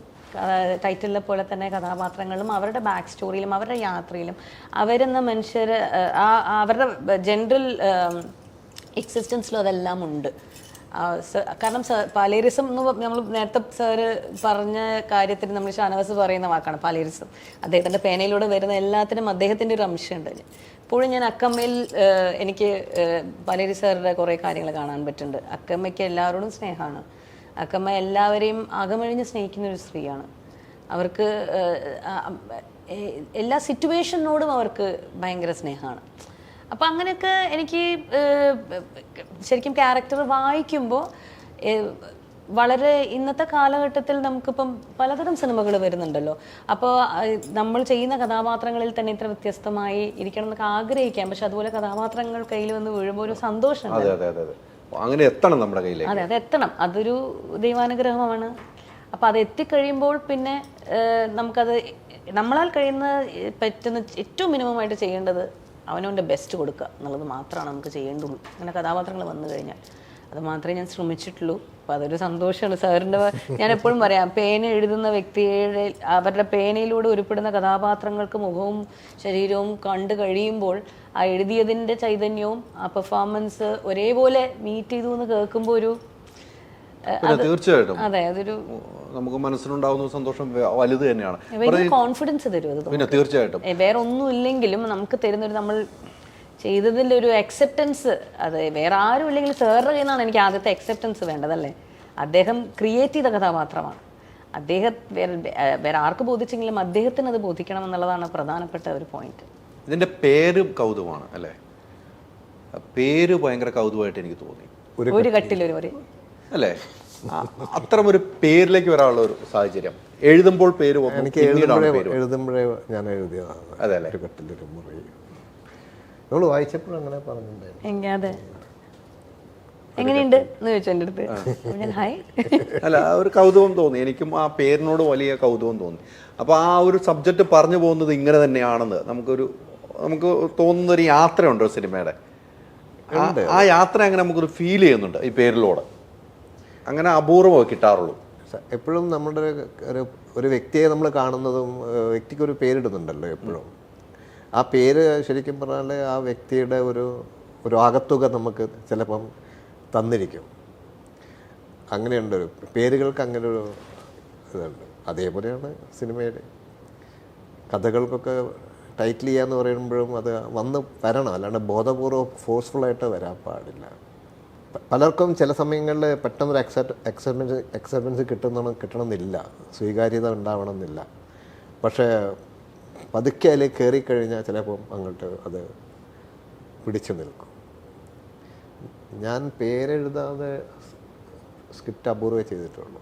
S3: ടൈറ്റിലെ പോലെ തന്നെ കഥാപാത്രങ്ങളിലും അവരുടെ ബാക്ക് സ്റ്റോറിയിലും അവരുടെ യാത്രയിലും അവരെന്ന മനുഷ്യർ അവരുടെ ജനറൽ എക്സിസ്റ്റൻസിലും അതെല്ലാം ഉണ്ട്. കാരണം പാലേറിസം എന്ന് നമ്മൾ നേരത്തെ സാറ് പറഞ്ഞ കാര്യത്തിന് നമ്മൾ ഷാനവാസ് പറയുന്ന വാക്കാണ് പാലേറിസം. അദ്ദേഹത്തിൻ്റെ പേനയിലൂടെ വരുന്ന എല്ലാത്തിനും അദ്ദേഹത്തിൻ്റെ ഒരു അംശമുണ്ട്. ഇപ്പോഴും ഞാൻ അക്കമ്മയിൽ എനിക്ക് പാലേരി സാറിൻ്റെ കുറേ കാര്യങ്ങൾ കാണാൻ പറ്റുന്നുണ്ട്. അക്കമ്മയ്ക്ക് എല്ലാവരോടും സ്നേഹമാണ്. അക്കമ്മ എല്ലാവരെയും അകമഴിഞ്ഞ് സ്നേഹിക്കുന്ന ഒരു സ്ത്രീയാണ്. അവർക്ക് എല്ലാ സിറ്റുവേഷനോടും അവർക്ക് ഭയങ്കര സ്നേഹമാണ്. അപ്പം അങ്ങനെയൊക്കെ എനിക്ക് ശരിക്കും ക്യാരക്ടർ വായിക്കുമ്പോൾ വളരെ ഇന്നത്തെ കാലഘട്ടത്തിൽ നമുക്കിപ്പം പലതരം സിനിമകൾ വരുന്നുണ്ടല്ലോ. അപ്പോൾ നമ്മൾ ചെയ്യുന്ന കഥാപാത്രങ്ങളിൽ തന്നെ ഇത്ര വ്യത്യസ്തമായി ഇരിക്കണം എന്നൊക്കെ ആഗ്രഹിക്കാം. പക്ഷെ അതുപോലെ കഥാപാത്രങ്ങൾ കയ്യിൽ വന്ന് വീഴുമ്പോൾ ഒരു സന്തോഷം.
S1: അങ്ങനെ എത്തണം നമ്മുടെ കയ്യിലേക്ക്.
S3: അതെ, അത് എത്തണം. അതൊരു ദൈവാനുഗ്രഹമാണ്. അപ്പം അത് എത്തിക്കഴിയുമ്പോൾ പിന്നെ നമുക്കത് നമ്മളാൽ കഴിയുന്ന പറ്റുന്ന ഏറ്റവും മിനിമമായിട്ട് ചെയ്യേണ്ടത് അവനവൻ്റെ ബെസ്റ്റ് കൊടുക്കുക എന്നുള്ളത് മാത്രമാണ് നമുക്ക് ചെയ്യേണ്ടുള്ളൂ. അങ്ങനെ കഥാപാത്രങ്ങൾ വന്നു കഴിഞ്ഞാൽ അത് മാത്രമേ ഞാൻ ശ്രമിച്ചിട്ടുള്ളൂ. അപ്പോൾ അതൊരു സന്തോഷമാണ്. സാറിൻ്റെ ഞാൻ എപ്പോഴും പറയാം, പേന എഴുതുന്ന വ്യക്തിയുടെ അവരുടെ പേനയിലൂടെ ഉരുപ്പെടുന്ന കഥാപാത്രങ്ങൾക്ക് മുഖവും ശരീരവും കണ്ടു കഴിയുമ്പോൾ ആ എഴുതിയതിൻ്റെ ചൈതന്യവും ആ പെർഫോമൻസ് ഒരേപോലെ മീറ്റ് ചെയ്തു എന്ന് കേൾക്കുമ്പോൾ ഒരു
S1: തീർച്ചയായിട്ടും
S3: അതെ, അതൊരു
S1: നമുക്ക് മനസ്സിലുണ്ടാവുന്ന സന്തോഷം വലുത് തന്നെയാണ്.
S3: വലിയ കോൺഫിഡൻസ് തരും അത്.
S1: പിന്നെ തീർച്ചയായിട്ടും
S3: വേറെ ഒന്നും ഇല്ലെങ്കിലും നമുക്ക് തരുന്നൊരു നമ്മൾ ചെയ്തതിൻ്റെ ഒരു അക്സെപ്റ്റൻസ്, അത് വേറെ ആരും ഇല്ലെങ്കിൽ സാറിൻ്റെ കയ്യിൽ നിന്നാണ് എനിക്ക് ആദ്യത്തെ അക്സെപ്റ്റൻസ് വേണ്ടതല്ലേ. അദ്ദേഹം ക്രിയേറ്റ് ചെയ്ത കഥാപാത്രമാണ്. അദ്ദേഹം വേറെ ആർക്ക് ബോധിച്ചെങ്കിലും അദ്ദേഹത്തിന് അത് ബോധിക്കണം എന്നുള്ളതാണ് പ്രധാനപ്പെട്ട ഒരു പോയിന്റ്.
S1: ഇതിൻ്റെ പേര് കൗതുകമാണ് അല്ലേ? പേര് ഭയങ്കര കൗതുകമായിട്ട് എനിക്ക് തോന്നി.
S3: ഒരു കട്ടിലൊരു
S1: അല്ലേ? അത്തരം ഒരു പേരിലേക്ക് വരാനുള്ള ഒരു സാഹചര്യം എഴുതുമ്പോൾ പേര്
S2: എഴുതുമ്പോഴേ ഞാൻ എഴുതിയതാണ്.
S1: അതെ അല്ലേ?
S2: ഒരു കട്ടിലൊരു മുറി നമ്മൾ വായിച്ചപ്പോഴും അങ്ങനെ പറഞ്ഞിട്ടുണ്ടായിരുന്നു.
S3: അതെ, എങ്ങനെയുണ്ട് എന്ന് ചോദിച്ചു എൻ്റെ അടുത്ത്. ഞാൻ ഹായ്
S1: അല്ല, ഒരു കൗതുകം തോന്നി. എനിക്കും ആ പേരിനോട് വലിയ കൗതുകം തോന്നി. അപ്പോൾ ആ ഒരു സബ്ജക്റ്റ് പറഞ്ഞു പോകുന്നത് ഇങ്ങനെ തന്നെയാണെന്ന് നമുക്ക് തോന്നുന്ന ഒരു യാത്രയുണ്ട് സിനിമയുടെ. ആ യാത്ര അങ്ങനെ നമുക്കൊരു ഫീൽ ചെയ്യുന്നുണ്ട് ഈ പേരിലൂടെ. അങ്ങനെ അപൂർവം കിട്ടാറുള്ളൂ.
S2: എപ്പോഴും നമ്മുടെ ഒരു വ്യക്തിയെ നമ്മൾ കാണുന്നതും വ്യക്തിക്കൊരു പേരിടുന്നുണ്ടല്ലോ എപ്പോഴും. ആ പേര് ശരിക്കും പറഞ്ഞാൽ ആ വ്യക്തിയുടെ ഒരു ആകത്തുക നമുക്ക് ചിലപ്പം തന്നിരിക്കും. അങ്ങനെയുണ്ട്, പേരുകൾക്ക് അങ്ങനെ ഒരു ഇതുണ്ട്. അതേപോലെയാണ് സിനിമയിൽ കഥകൾക്കൊക്കെ ടൈറ്റിൽ ചെയ്യാന്ന് പറയുമ്പോഴും അത് വന്ന് വരണം, അല്ലാണ്ട് ബോധപൂർവ്വം ഫോഴ്സ്ഫുള്ളായിട്ട് വരാൻ പാടില്ല. പലർക്കും ചില സമയങ്ങളിൽ പെട്ടെന്നൊരു അക്സെപ്റ്റൻസ് കിട്ടണമെന്നില്ല, സ്വീകാര്യത ഉണ്ടാവണമെന്നില്ല. പക്ഷേ പതുക്കെ അതിൽ കയറിക്കഴിഞ്ഞാൽ ചിലപ്പം അങ്ങോട്ട് അത് പിടിച്ചു നിൽക്കും. ഞാൻ പേരെഴുതാതെ സ്ക്രിപ്റ്റ് അപൂർവ്വം ചെയ്തിട്ടുള്ളൂ.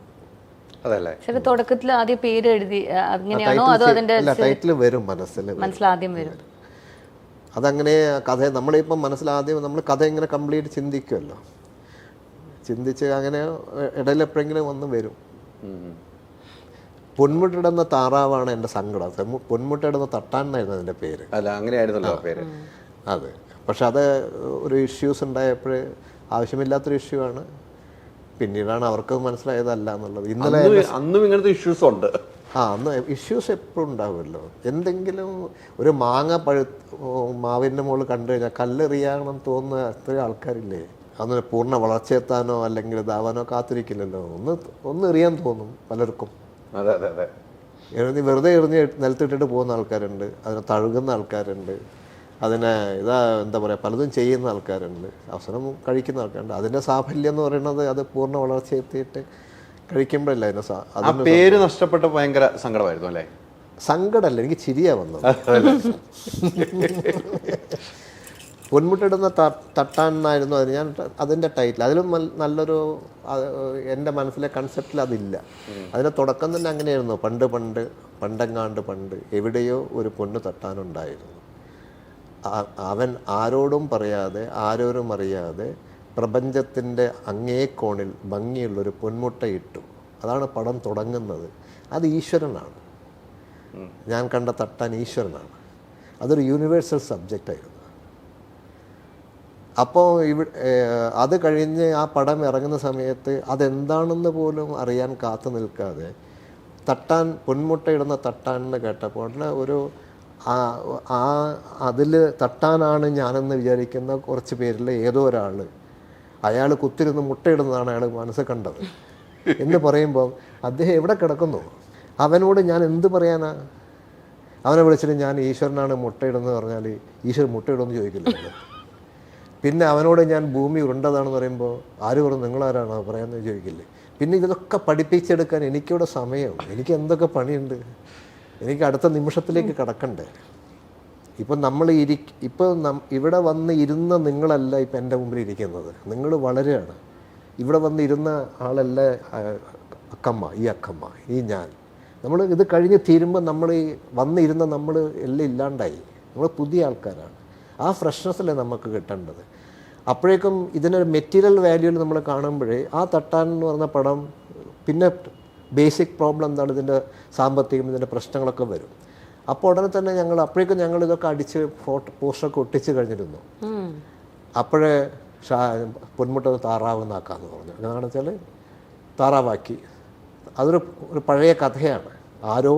S1: അതല്ലേ?
S3: ചില തുടക്കത്തിൽ ആദ്യം പേര് എഴുതി അങ്ങനെയാണോ അതോ അതിന്റെ
S2: ടൈറ്റിൽ വരും, മനസ്സിലാദ്യം വരും. അതങ്ങനെ കഥ നമ്മളിപ്പം മനസ്സിലാദ്യം നമ്മൾ കഥ ഇങ്ങനെ കംപ്ലീറ്റ് ചിന്തിക്കുമല്ലോ, ചിന്തിച്ച് അങ്ങനെ ഇടയിൽ എപ്പോഴെങ്കിലും വന്ന് വരും. പൊന്മുട്ടിടുന്ന താറാവാണ് എൻ്റെ സങ്കടം. പൊന്മുട്ടിടുന്ന തട്ടാൻ എന്നായിരുന്നു അതിൻ്റെ പേര്.
S1: അല്ല, അങ്ങനെയായിരുന്നല്ലോ പേര്.
S2: അതെ, പക്ഷെ അത് ഒരു ഇഷ്യൂസ് ഉണ്ടായപ്പോൾ ആവശ്യമില്ലാത്തൊരു ഇഷ്യൂ ആണ്. പിന്നീടാണ് അവർക്ക് മനസ്സിലായതല്ല എന്നുള്ളത്. ഇന്നലെ
S1: അന്നും ഇങ്ങനത്തെ ഇഷ്യൂസ് ഉണ്ട്.
S2: അന്ന് ഇഷ്യൂസ് എപ്പോഴും ഉണ്ടാവുമല്ലോ. എന്തെങ്കിലും ഒരു മാങ്ങ മാവിൻ്റെ മുകളിൽ കണ്ടു കഴിഞ്ഞാൽ കല്ലെറിയാണെന്ന് തോന്നുന്ന അത്രയും ആൾക്കാരില്ലേ? അന്ന് പൂർണ്ണ വളർച്ചയെത്താനോ അല്ലെങ്കിൽ ഇതാവാനോ കാത്തിരിക്കില്ലല്ലോ. ഒന്ന് എറിയാൻ തോന്നും പലർക്കും.
S1: അതെ അതെ അതെ.
S2: വെറുതെ എറിഞ്ഞ് നിലത്തിട്ടിട്ട് പോകുന്ന ആൾക്കാരുണ്ട്, അതിനെ തഴുകുന്ന ആൾക്കാരുണ്ട്, അതിനെ എന്താ പറയുക പലതും ചെയ്യുന്ന ആൾക്കാരുണ്ട്, അവസരം കഴിക്കുന്ന ആൾക്കാരുണ്ട്. അതിൻ്റെ സാഫല്യം എന്ന് പറയുന്നത് അത് പൂർണ്ണ വളർച്ചയെത്തിയിട്ട് കഴിക്കുമ്പോഴല്ല അതിന്
S1: പേര് നഷ്ടപ്പെട്ട ഭയങ്കര സങ്കടമായിരുന്നു അല്ലേ?
S2: സങ്കടമല്ല, എനിക്ക് ചിരിയാ വന്നത്. പൊന്മുട്ടിടുന്ന തട്ടാൻ എന്നായിരുന്നു അതിൻ്റെ ടൈറ്റിൽ. അതിലും നല്ലൊരു എൻ്റെ മനസ്സിലെ കൺസെപ്റ്റിൽ അതില്ല. അതിൻ്റെ തുടക്കം തന്നെ അങ്ങനെയായിരുന്നു. പണ്ട് എവിടെയോ ഒരു പൊന്ന് തട്ടാനുണ്ടായിരുന്നു. അവൻ ആരോടും പറയാതെ ആരോരും അറിയാതെ പ്രപഞ്ചത്തിൻ്റെ അങ്ങേ കോണിൽ ഭംഗിയുള്ളൊരു പൊന്മുട്ടയിട്ടു. അതാണ് പടം തുടങ്ങുന്നത്. അത് ഈശ്വരനാണ്. ഞാൻ കണ്ട തട്ടാൻ ഈശ്വരനാണ്. അതൊരു യൂണിവേഴ്സൽ സബ്ജക്റ്റായിരുന്നു. അപ്പോൾ അത് കഴിഞ്ഞ് ആ പടം ഇറങ്ങുന്ന സമയത്ത് അതെന്താണെന്ന് പോലും അറിയാൻ കാത്തു നിൽക്കാതെ പൊന്മുട്ടയിടുന്ന തട്ടാൻ എന്ന് കേട്ടപ്പോൾ അതിൽ തട്ടാനാണ് ഞാനെന്ന് വിചാരിക്കുന്ന കുറച്ച് പേരിൽ ഏതോ ഒരാൾ അയാൾ കുത്തിരുന്ന് മുട്ടയിടുന്നതാണ് അയാൾ മനസ്സിൽ കണ്ടത് എന്ന് പറയുമ്പോൾ അദ്ദേഹം എവിടെ കിടക്കുന്നു? അവനോട് ഞാൻ എന്ത് പറയാനാ? അവനെ വിളിച്ചിട്ട് ഞാൻ ഈശ്വരനാണ് മുട്ടയിടുന്നത് പറഞ്ഞാൽ ഈശ്വരൻ മുട്ടയിടുമെന്ന് ചോദിക്കില്ലല്ലോ. പിന്നെ അവനോട് ഞാൻ ഭൂമി ഉരുണ്ടതാണെന്ന് പറയുമ്പോൾ ആര് പറഞ്ഞു നിങ്ങളാരാണോ പറയാമെന്ന് ചോദിക്കില്ലേ? പിന്നെ ഇതൊക്കെ പഠിപ്പിച്ചെടുക്കാൻ എനിക്കിവിടെ സമയം, എനിക്ക് എന്തൊക്കെ പണിയുണ്ട്, എനിക്ക് അടുത്ത നിമിഷത്തിലേക്ക് കടക്കണ്ടേ. ഇപ്പം ഇവിടെ വന്ന് ഇരുന്ന നിങ്ങളല്ല ഇപ്പം എൻ്റെ മുമ്പിൽ ഇരിക്കുന്നത്. നിങ്ങൾ വളരെയാണ്. ഇവിടെ വന്നിരുന്ന ആളല്ല അക്കമ്മ, ഈ ഞാൻ. നമ്മൾ ഇത് കഴിഞ്ഞ് തീരുമ്പോൾ നമ്മൾ ഈ വന്നിരുന്ന നമ്മൾ എല്ലാം ഇല്ലാണ്ടായി. നമ്മൾ പുതിയ ആൾക്കാരാണ്. ആ ഫ്രഷ്നെസ്സല്ലേ നമുക്ക് കിട്ടേണ്ടത്. അപ്പോഴേക്കും ഇതിനൊരു മെറ്റീരിയൽ വാല്യൂവിൽ നമ്മൾ കാണുമ്പോഴേ ആ തട്ടാൻ എന്ന് പറഞ്ഞ പടം പിന്നെ ബേസിക് പ്രോബ്ലം എന്താണ്, ഇതിൻ്റെ സാമ്പത്തികം, ഇതിൻ്റെ പ്രശ്നങ്ങളൊക്കെ വരും. അപ്പോൾ ഉടനെ തന്നെ അപ്പോഴേക്കും ഞങ്ങൾ ഇതൊക്കെ അടിച്ച് പോസ്റ്ററൊക്കെ ഒട്ടിച്ച് കഴിഞ്ഞിരുന്നു. അപ്പോഴേ പൊന്മുട്ട താറാവെന്നാക്കാമെന്ന് പറഞ്ഞു. എന്താണെന്ന് വെച്ചാൽ താറാവാക്കി. അതൊരു പഴയ കഥയാണ്. ആരോ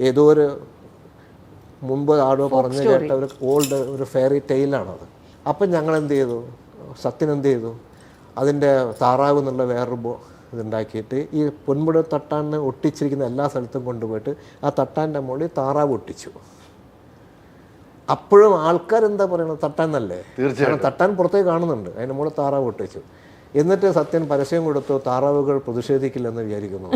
S2: ഏതോ ഒരു മുമ്പ് ആരോ പറഞ്ഞു കേട്ട ഒരു ഓൾഡ് ഒരു ഫെയറി ടെയിലാണത്. അപ്പം ഞങ്ങൾ എന്ത് ചെയ്തു, സത്യൻ എന്ത് ചെയ്തു, അതിൻ്റെ താറാവ് എന്നുള്ള വേറൊരു ഇതുണ്ടാക്കിയിട്ട് ഈ പൊന്മുട തട്ടാനെ ഒട്ടിച്ചിരിക്കുന്ന എല്ലാ സ്ഥലത്തും കൊണ്ടുപോയിട്ട് ആ തട്ടാൻ്റെ മുകളിൽ താറാവ് ഒട്ടിച്ചു. അപ്പോഴും ആൾക്കാരെന്താ പറയുന്നത്, തട്ടാൻ നല്ലേ, കാരണം തട്ടാൻ പുറത്തേക്ക് കാണുന്നുണ്ട്, അതിൻ്റെ മുകളിൽ താറാവ് ഒട്ടിച്ചു. എന്നിട്ട് സത്യൻ പരസ്യം കൊടുത്തു, താറാവുകൾ പ്രതിഷേധിക്കില്ലെന്ന് വിചാരിക്കുന്നു.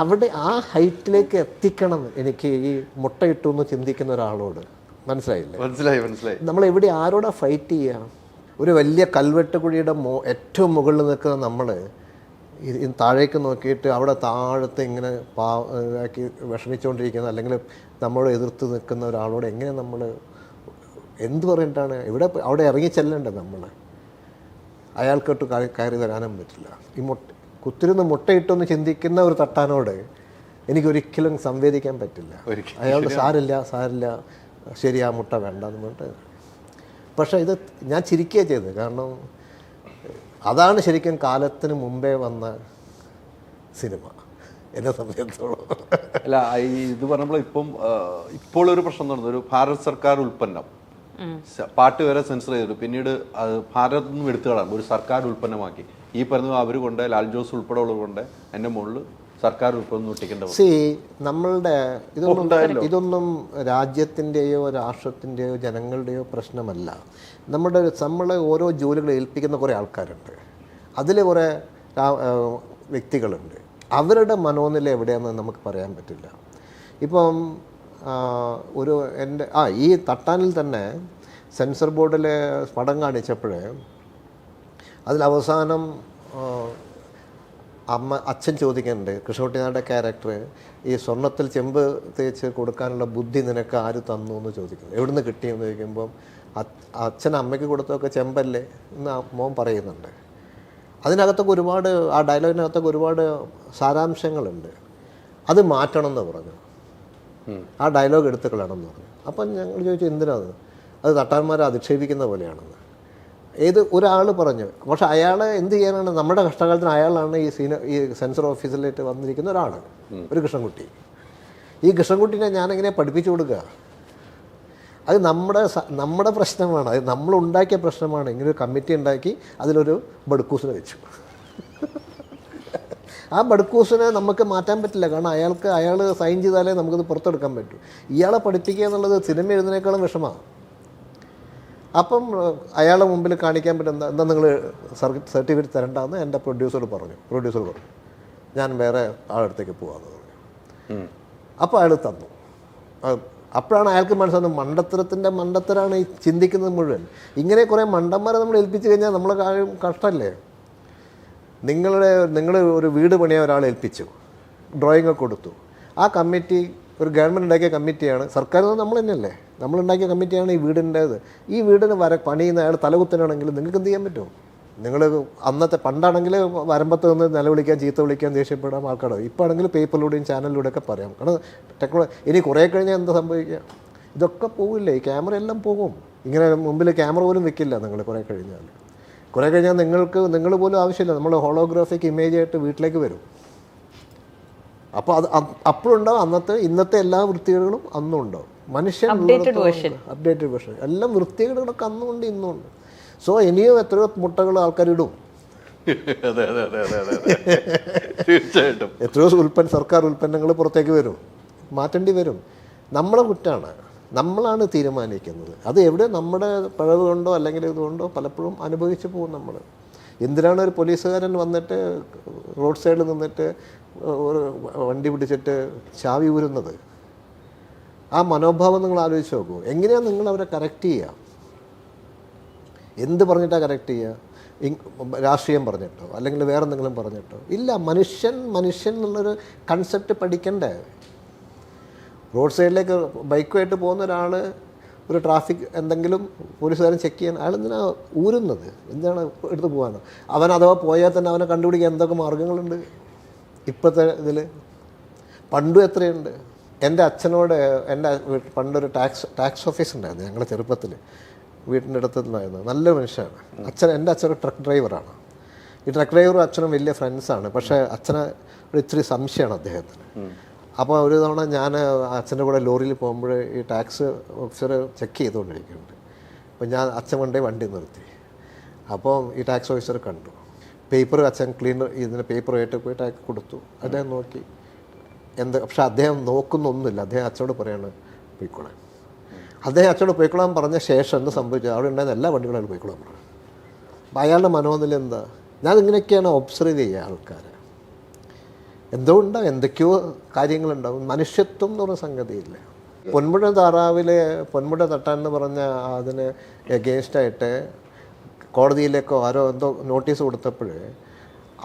S2: അവിടെ ആ ഹൈറ്റിലേക്ക് എത്തിക്കണം എനിക്ക് ഈ മുട്ടയിട്ടു എന്ന് ചിന്തിക്കുന്ന ഒരാളോട്. മനസ്സിലായി. നമ്മളെവിടെ ആരോടാ ഫൈറ്റ് ചെയ്യുക? ഒരു വലിയ കൽവെട്ട് കുഴിയുടെ ഏറ്റവും മുകളിൽ നിൽക്കുന്ന നമ്മൾ താഴേക്ക് നോക്കിയിട്ട് അവിടെ താഴത്ത് ഇങ്ങനെ ഇതാക്കി വിഷമിച്ചുകൊണ്ടിരിക്കുന്ന, അല്ലെങ്കിൽ നമ്മളോട് എതിർത്ത് നിൽക്കുന്ന ഒരാളോട് എങ്ങനെ നമ്മൾ എന്ത് പറഞ്ഞിട്ടാണ് അവിടെ ഇറങ്ങി ചെല്ലേണ്ടത്? നമ്മൾ അയാൾക്കൊട്ട് കയറി വരാനും പറ്റില്ല. ഈ കുത്തിരുന്ന് മുട്ടയിട്ടൊന്ന് ചിന്തിക്കുന്ന ഒരു തട്ടാനോട് എനിക്കൊരിക്കലും സംവേദിക്കാൻ പറ്റില്ല. അയാളുടെ സാരില്ല ശരി, ആ മുട്ട വേണ്ടെന്ന് പറഞ്ഞിട്ട്. പക്ഷേ ഇത് ഞാൻ ചിരിക്കുക ചെയ്തത്, കാരണം അതാണ് ശരിക്കും കാലത്തിന് മുമ്പേ വന്ന സിനിമ എന്നെ സംബന്ധിച്ചിടത്തോളം.
S1: അല്ല, ഇത് പറഞ്ഞപ്പോൾ ഇപ്പോൾ ഒരു പ്രശ്നം നടന്നു. ഒരു ഭാരത് സർക്കാർ ഉൽപ്പന്നം പാട്ട് വരെ സെൻസർ ചെയ്തിട്ടു, പിന്നീട് അത് ഭാരതത്തിൽ നിന്നും എടുത്തു കളാൻ ഒരു സർക്കാർ ഉൽപ്പന്നമാക്കി. ഈ പറഞ്ഞ അവർ കൊണ്ട് ലാൽ ജോസ് ഉൾപ്പെടെ ഉള്ളത് കൊണ്ട് എൻ്റെ മുകളിൽ സർക്കാർ ഉൽപ്പന്നം ഒട്ടിക്കേണ്ട.
S2: നമ്മളുടെ ഇതൊന്നും രാജ്യത്തിൻ്റെയോ രാഷ്ട്രത്തിൻ്റെയോ ജനങ്ങളുടെയോ പ്രശ്നമല്ല. നമ്മളെ ഓരോ ജോലികൾ ഏൽപ്പിക്കുന്ന കുറേ ആൾക്കാരുണ്ട്, അതിൽ കുറേ വ്യക്തികളുണ്ട്. അവരുടെ മനോനില എവിടെയാണെന്ന് നമുക്ക് പറയാൻ പറ്റില്ല. ഇപ്പം ഈ തട്ടാനിൽ തന്നെ സെൻസർ ബോർഡിൽ പടം കാണിച്ചപ്പോഴേ അതിലവസാനം അച്ഛൻ ചോദിക്കുന്നുണ്ട്, കൃഷ്ണകുട്ടിനാരുടെ ക്യാരക്ടർ, ഈ സ്വർണ്ണത്തിൽ ചെമ്പ് തേച്ച് കൊടുക്കാനുള്ള ബുദ്ധി നിനക്ക് ആര് തന്നു എന്ന് ചോദിക്കുന്നു. എവിടുന്ന് കിട്ടിയെന്ന് ചോദിക്കുമ്പം അച്ഛൻ അമ്മയ്ക്ക് കൊടുത്തൊക്കെ ചെമ്പല്ലേ എന്ന് മോൻ പറയുന്നുണ്ട്. അതിനകത്തൊക്കെ ഒരുപാട്, ആ ഡയലോഗിനകത്തൊക്കെ ഒരുപാട് സാരാംശങ്ങളുണ്ട്. അത് മാറ്റണം എന്ന് പറഞ്ഞു, ആ ഡയലോഗ് എടുത്ത് കളയണമെന്ന് പറഞ്ഞു. അപ്പം ഞങ്ങൾ ചോദിച്ചു എന്തിനാണ്? അത് തട്ടാന്മാരെ അധിക്ഷേപിക്കുന്ന പോലെയാണെന്ന് ഒരാൾ പറഞ്ഞു. പക്ഷെ അയാളെ എന്ത് ചെയ്യാനാണ്? നമ്മുടെ കഷ്ടകാലത്തിന് അയാളാണ് ഈ സെൻസർ ഓഫീസിലേക്ക് വന്നിരിക്കുന്ന ഒരാൾ, ഒരു കൃഷ്ണൻകുട്ടി. ഈ കൃഷ്ണൻകുട്ടീനെ ഞാനെങ്ങനെ പഠിപ്പിച്ചു കൊടുക്കുക? അത് നമ്മുടെ പ്രശ്നമാണ്, അത് നമ്മളുണ്ടാക്കിയ പ്രശ്നമാണ്. ഇങ്ങനൊരു കമ്മിറ്റി ഉണ്ടാക്കി അതിലൊരു ബഡ്ക്കൂസിനെ വെച്ചു. ആ ബഡ്ക്കൂസിനെ നമുക്ക് മാറ്റാൻ പറ്റില്ല, കാരണം അയാൾ സൈൻ ചെയ്താലേ നമുക്കത് പുറത്തെടുക്കാൻ പറ്റൂ. ഇയാളെ പഠിപ്പിക്കുക എന്നുള്ളത് സിനിമ എഴുതുന്നതിനേക്കാളും വിഷമമാണ്. അപ്പം അയാളെ മുമ്പിൽ കാണിക്കാൻ പറ്റുന്ന എന്താ നിങ്ങൾ സർട്ടിഫിക്കറ്റ് തരണ്ടെന്ന് എൻ്റെ പ്രൊഡ്യൂസർ പറഞ്ഞു. ഞാൻ വേറെ ആളടുത്തേക്ക് പോകാമെന്ന് പറഞ്ഞു. അപ്പോൾ അയാൾ തന്നു. അപ്പോഴാണ് അയാൾക്ക് മനസ്സിലാകുന്നത് മണ്ടത്തരമാണ് ഈ ചിന്തിക്കുന്നത് മുഴുവൻ. ഇങ്ങനെ കുറേ മണ്ടന്മാരെ നമ്മൾ ഏൽപ്പിച്ച് കഴിഞ്ഞാൽ നമ്മളെ കാര്യം കഷ്ടമല്ലേ? നിങ്ങൾ ഒരു വീട് പണിയാൻ ഒരാളെ ഏൽപ്പിച്ചു, ഡ്രോയിങ് ഒക്കെ കൊടുത്തു. ആ കമ്മിറ്റി ഒരു ഗവൺമെൻറ് ഉണ്ടാക്കിയ കമ്മിറ്റിയാണ്, സർക്കാർ നമ്മൾ തന്നെയല്ലേ, നമ്മളുണ്ടാക്കിയ കമ്മിറ്റിയാണ് ഈ വീടിൻ്റേത്. ഈ വീടിന് പണിയുന്ന അയാൾ തലകുത്തനാണെങ്കിൽ നിങ്ങൾക്ക് എന്ത് ചെയ്യാൻ പറ്റും? നിങ്ങൾ പണ്ടാണെങ്കിൽ വരമ്പത്ത് നിന്ന് നിലവിളിക്കാൻ, ചീത്ത വിളിക്കാൻ, ദേഷ്യപ്പെടാൻ ആൾക്കാരോ. ഇപ്പോൾ ആണെങ്കിൽ പേപ്പറിലൂടെയും ചാനലിലൂടെയൊക്കെ പറയാം. കാരണം ഇനി കുറേ കഴിഞ്ഞാൽ എന്താ സംഭവിക്കുക? ഇതൊക്കെ പോകില്ലേ, ഈ ക്യാമറ എല്ലാം പോകും. ഇങ്ങനെ മുമ്പിൽ ക്യാമറ പോലും വെക്കില്ല നിങ്ങൾ കുറേ കഴിഞ്ഞാൽ. നിങ്ങൾ പോലും ആവശ്യമില്ല, നമ്മൾ ഹോളോഗ്രാഫിക് ഇമേജ് ആയിട്ട് വീട്ടിലേക്ക് വരും. അപ്പോൾ അപ്പോഴുണ്ടാവും ഇന്നത്തെ എല്ലാ വൃത്തികേടുകളും അന്നും ഉണ്ടാവും. മനുഷ്യൻ അപ്ഡേറ്റഡ് വേർഷൻ എല്ലാം വൃത്തികേടുകളൊക്കെ അന്നുമുണ്ട് ഇന്നുമുണ്ട്. സോ ഇനിയും എത്രയോ മുട്ടകൾ ആൾക്കാർ ഇടും.
S1: തീർച്ചയായിട്ടും
S2: എത്രയോ സർക്കാർ ഉൽപ്പന്നങ്ങൾ പുറത്തേക്ക് വരും, മാറ്റേണ്ടി വരും. നമ്മളെ കുറ്റാണ്, നമ്മളാണ് തീരുമാനിക്കുന്നത്. അത് എവിടെ നമ്മുടെ പിഴവ് കൊണ്ടോ അല്ലെങ്കിൽ ഇതുകൊണ്ടോ പലപ്പോഴും അനുഭവിച്ചു പോകും നമ്മൾ. എന്തിനാണ് ഒരു പോലീസുകാരൻ വന്നിട്ട് റോഡ് സൈഡിൽ നിന്നിട്ട് ഒരു വണ്ടി പിടിച്ചിട്ട് ചാവി ഊരുന്നത്? ആ മനോഭാവം നിങ്ങൾ ആലോചിച്ച് നോക്കൂ. എങ്ങനെയാണ് നിങ്ങൾ അവരെ കറക്റ്റ് ചെയ്യുക? എന്ത് പറഞ്ഞിട്ടാണ് കറക്റ്റ് ചെയ്യുക? രാഷ്ട്രീയം പറഞ്ഞിട്ടോ അല്ലെങ്കിൽ വേറെ എന്തെങ്കിലും പറഞ്ഞിട്ടോ? ഇല്ല, മനുഷ്യൻ എന്നുള്ളൊരു കൺസെപ്റ്റ് പഠിക്കണ്ടേ? റോഡ് സൈഡിലേക്ക് ബൈക്കുമായിട്ട് പോകുന്ന ഒരാൾ ഒരു ട്രാഫിക് എന്തെങ്കിലും പോലീസുകാരൻ ചെക്ക് ചെയ്യാൻ അയാൾ എന്തിനാണ് ഊരുന്നത്? എന്താണ് എടുത്ത് പോകാനോ? അവൻ അഥവാ പോയാൽ തന്നെ അവനെ കണ്ടുപിടിക്കാൻ എന്തൊക്കെ മാർഗങ്ങളുണ്ട് ഇപ്പോഴത്തെ ഇതിൽ? പണ്ടും എത്രയുണ്ട്. എൻ്റെ അച്ഛനോട് പണ്ടൊരു ടാക്സ് ഓഫീസ് ഉണ്ടായിരുന്നു ഞങ്ങളുടെ ചെറുപ്പത്തിൽ, വീട്ടിൻ്റെ അടുത്തുണ്ടായിരുന്നു. നല്ല മനുഷ്യനാണ് എൻ്റെ അച്ഛൻ ഒരു ട്രക്ക് ഡ്രൈവറാണ്. ഈ ട്രക്ക് ഡ്രൈവറും അച്ഛനും വലിയ ഫ്രണ്ട്സാണ്. പക്ഷേ അച്ഛന് ഒരു ഇത്തിരി സംശയമാണ് അദ്ദേഹത്തിന്. അപ്പോൾ ഒരു തവണ ഞാൻ അച്ഛൻ്റെ കൂടെ ലോറിയിൽ പോകുമ്പോൾ ഈ ടാക്സ് ഓഫീസർ ചെക്ക് ചെയ്തുകൊണ്ടിരിക്കുന്നുണ്ട്. അപ്പോൾ ഞാൻ അച്ഛൻ കൊണ്ടേ വണ്ടി നിർത്തി. അപ്പോൾ ഈ ടാക്സ് ഓഫീസർ കണ്ടു. പേപ്പർ അച്ഛൻ ക്ലീനർ ഇതിന് പേപ്പറുമായിട്ട് പോയി ടാക്സ് കൊടുത്തു. അദ്ദേഹം നോക്കി പക്ഷെ അദ്ദേഹം നോക്കുന്നൊന്നുമില്ല. അദ്ദേഹം അച്ഛനോട് പറയാണ് പോയിക്കോളാൻ. അദ്ദേഹം അച്ഛനോട് പോയിക്കോളാൻ പറഞ്ഞ ശേഷം എന്ത് സംഭവിച്ചു? അവിടെ ഉണ്ടായിരുന്ന എല്ലാ വണ്ടികളും അയാൾ പോയിക്കോളാൻ പറഞ്ഞു. അപ്പോൾ അയാളുടെ മനോനില എന്താ? ഞാൻ ഇങ്ങനെയൊക്കെയാണ് ഒബ്സർവ് ചെയ്യുക ആൾക്കാരെ. എന്തുകൊണ്ടാവും എന്തൊക്കെയോ കാര്യങ്ങളുണ്ടാവും. മനുഷ്യത്വം എന്ന് പറഞ്ഞ സംഗതിയില്ല. പൊന്മുഴ താറാവിലെ പൊന്മുഴ തട്ടാൻ എന്ന് പറഞ്ഞ അതിന് എഗെയിൻസ്റ്റായിട്ട് കോടതിയിലേക്കോ ആരോ എന്തോ നോട്ടീസ് കൊടുത്തപ്പോൾ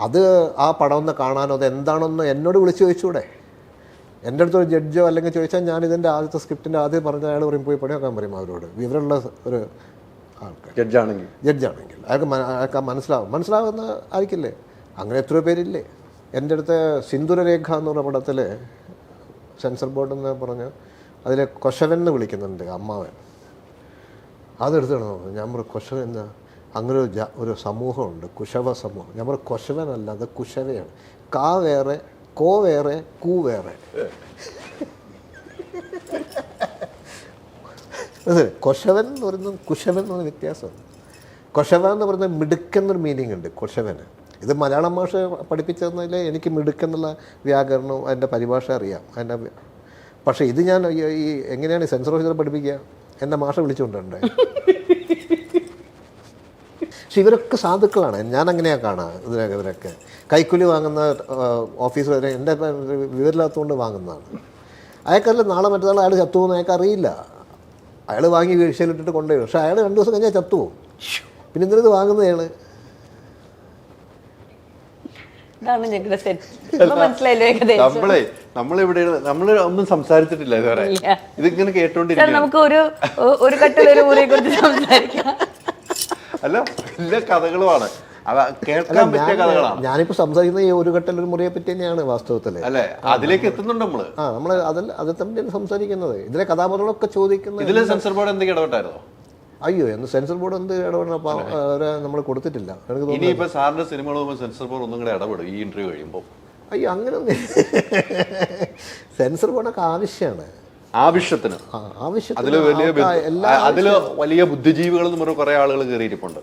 S2: അത് ആ പടം ഒന്ന് കാണാനോ അത് എന്താണെന്ന് എന്നോട് വിളിച്ച് ചോദിച്ചൂടെ? എൻ്റെ അടുത്തൊരു ജഡ്ജോ അല്ലെങ്കിൽ ചോദിച്ചാൽ ഞാൻ ഇതിൻ്റെ ആദ്യത്തെ സ്ക്രിപ്റ്റിൻ്റെ ആദ്യം പറഞ്ഞ അയാൾ പറയും പോയി പണി നോക്കാൻ പറയും അവരോട്. വിവരമുള്ള ഒരു ആൾക്കാർ ജഡ്ജാണെങ്കിൽ അയാൾക്ക് മനസ്സിലാവുന്ന ആയിരിക്കില്ലേ? അങ്ങനെ എത്രയോ പേരില്ലേ? എൻ്റെ അടുത്ത് സിന്ദൂരരേഖ എന്ന് പറഞ്ഞ പടത്തിൽ സെൻസർ ബോർഡ് എന്ന് പറഞ്ഞ് അതിൽ കൊശവൻ എന്ന് വിളിക്കുന്നുണ്ട് അമ്മാവൻ. അതെടുത്താണ് ഞാൻ പറയും കൊശവൻ എന്താ? അങ്ങനെ ഒരു സമൂഹമുണ്ട്, കുശവ സമൂഹം. ഞാൻ പറയും കൊശവനല്ല, അത് കുശവയാണ്. കാ വേറെ, കോ വേറെ, കൂ വേറെ. അതെ, കൊശവൻ എന്ന് പറയുന്നത് കുശവൻ എന്ന് പറഞ്ഞ വ്യത്യാസമാണ്. കൊശവ എന്ന് പറയുന്നത് മിടുക്കെന്നൊരു മീനിങ് ഉണ്ട് കൊശവന്. ഇത് മലയാളം ഭാഷ പഠിപ്പിച്ചതെന്നതിൽ എനിക്ക് മിടുക്കെന്നുള്ള വ്യാകരണവും അതിൻ്റെ പരിഭാഷ അറിയാം. പക്ഷേ ഇത് ഞാൻ ഈ എങ്ങനെയാണ് സെൻസർ ഓഫീസർ പഠിപ്പിക്കുക? എൻ്റെ മാഷ വിളിച്ചുകൊണ്ടുണ്ട്. പക്ഷെ ഇവരൊക്കെ സാധുക്കളാണ്. ഞാൻ അങ്ങനെയാണ് കാണാം. ഇവരൊക്കെ കൈക്കൂലി വാങ്ങുന്ന ഓഫീസ് വരെ എൻ്റെ വിവരമില്ലാത്തതുകൊണ്ട് വാങ്ങുന്നതാണ്. അയാൾക്കല്ല നാളെ മറ്റന്നാൾ അയാൾ ചത്തുപോകുന്ന അയാൾക്ക് അറിയില്ല. അയാൾ വാങ്ങി വീഴ്ചയിലിട്ടിട്ട് കൊണ്ടുപോയി. പക്ഷേ അയാൾ 2 ദിവസം കഴിഞ്ഞാൽ ചത്തുപോകും. പിന്നെ എന്തിനത് വാങ്ങുന്നത് അയാൾ?
S1: നമ്മള് ഒന്നും സംസാരിച്ചിട്ടില്ല ഇതുവരെ. ഇതിങ്ങനെ കേട്ടോണ്ടിരിക്കും.
S3: നമുക്ക് ഒരു കട്ടിലൊരു മുറിയെ കുറിച്ച് സംസാരിക്കാം.
S1: അല്ല, എല്ലാ കഥകളുമാണ് കേൾക്കാൻ പറ്റിയ കഥകളാണ്.
S2: ഞാനിപ്പോ സംസാരിക്കുന്ന ഈ ഒരു കട്ടിലൊരു മുറിയെ പറ്റി തന്നെയാണ് വാസ്തവത്തില്.
S1: അല്ലെ, അതിലേക്ക് എത്തുന്നുണ്ട് നമ്മള്.
S2: നമ്മള് അത് തമ്മിലാണ് സംസാരിക്കുന്നത്. ഇതിലെ കഥാപാത്രങ്ങളൊക്കെ ചോദിക്കുന്നത്.
S1: ഇതിലെ സെൻസർ ബോർഡ് എന്തൊക്കെ ഇടപെട്ടായിരുന്നോ?
S2: അയ്യോ, എന്ന് സെൻസർ ബോർഡ് എന്ത് ഇടപെടണം അവരെ നമ്മൾ കൊടുത്തിട്ടില്ല.
S1: ഇനിയിപ്പോ സാറിന്റെ സിനിമകൾ സെൻസർ ബോർഡ് ഒന്നും കൂടെ ഇടപെടും ഈ ഇന്റർവ്യൂ കഴിയുമ്പോൾ?
S2: അയ്യോ, അങ്ങനെയൊന്നും. സെൻസർ ബോർഡൊക്കെ ആവശ്യമാണ്.
S1: ആവശ്യത്തിന് അതില് വലിയ ബുദ്ധിജീവികൾ എന്ന് പറഞ്ഞ കുറെ ആളുകൾ കയറിയിരിപ്പുണ്ട്.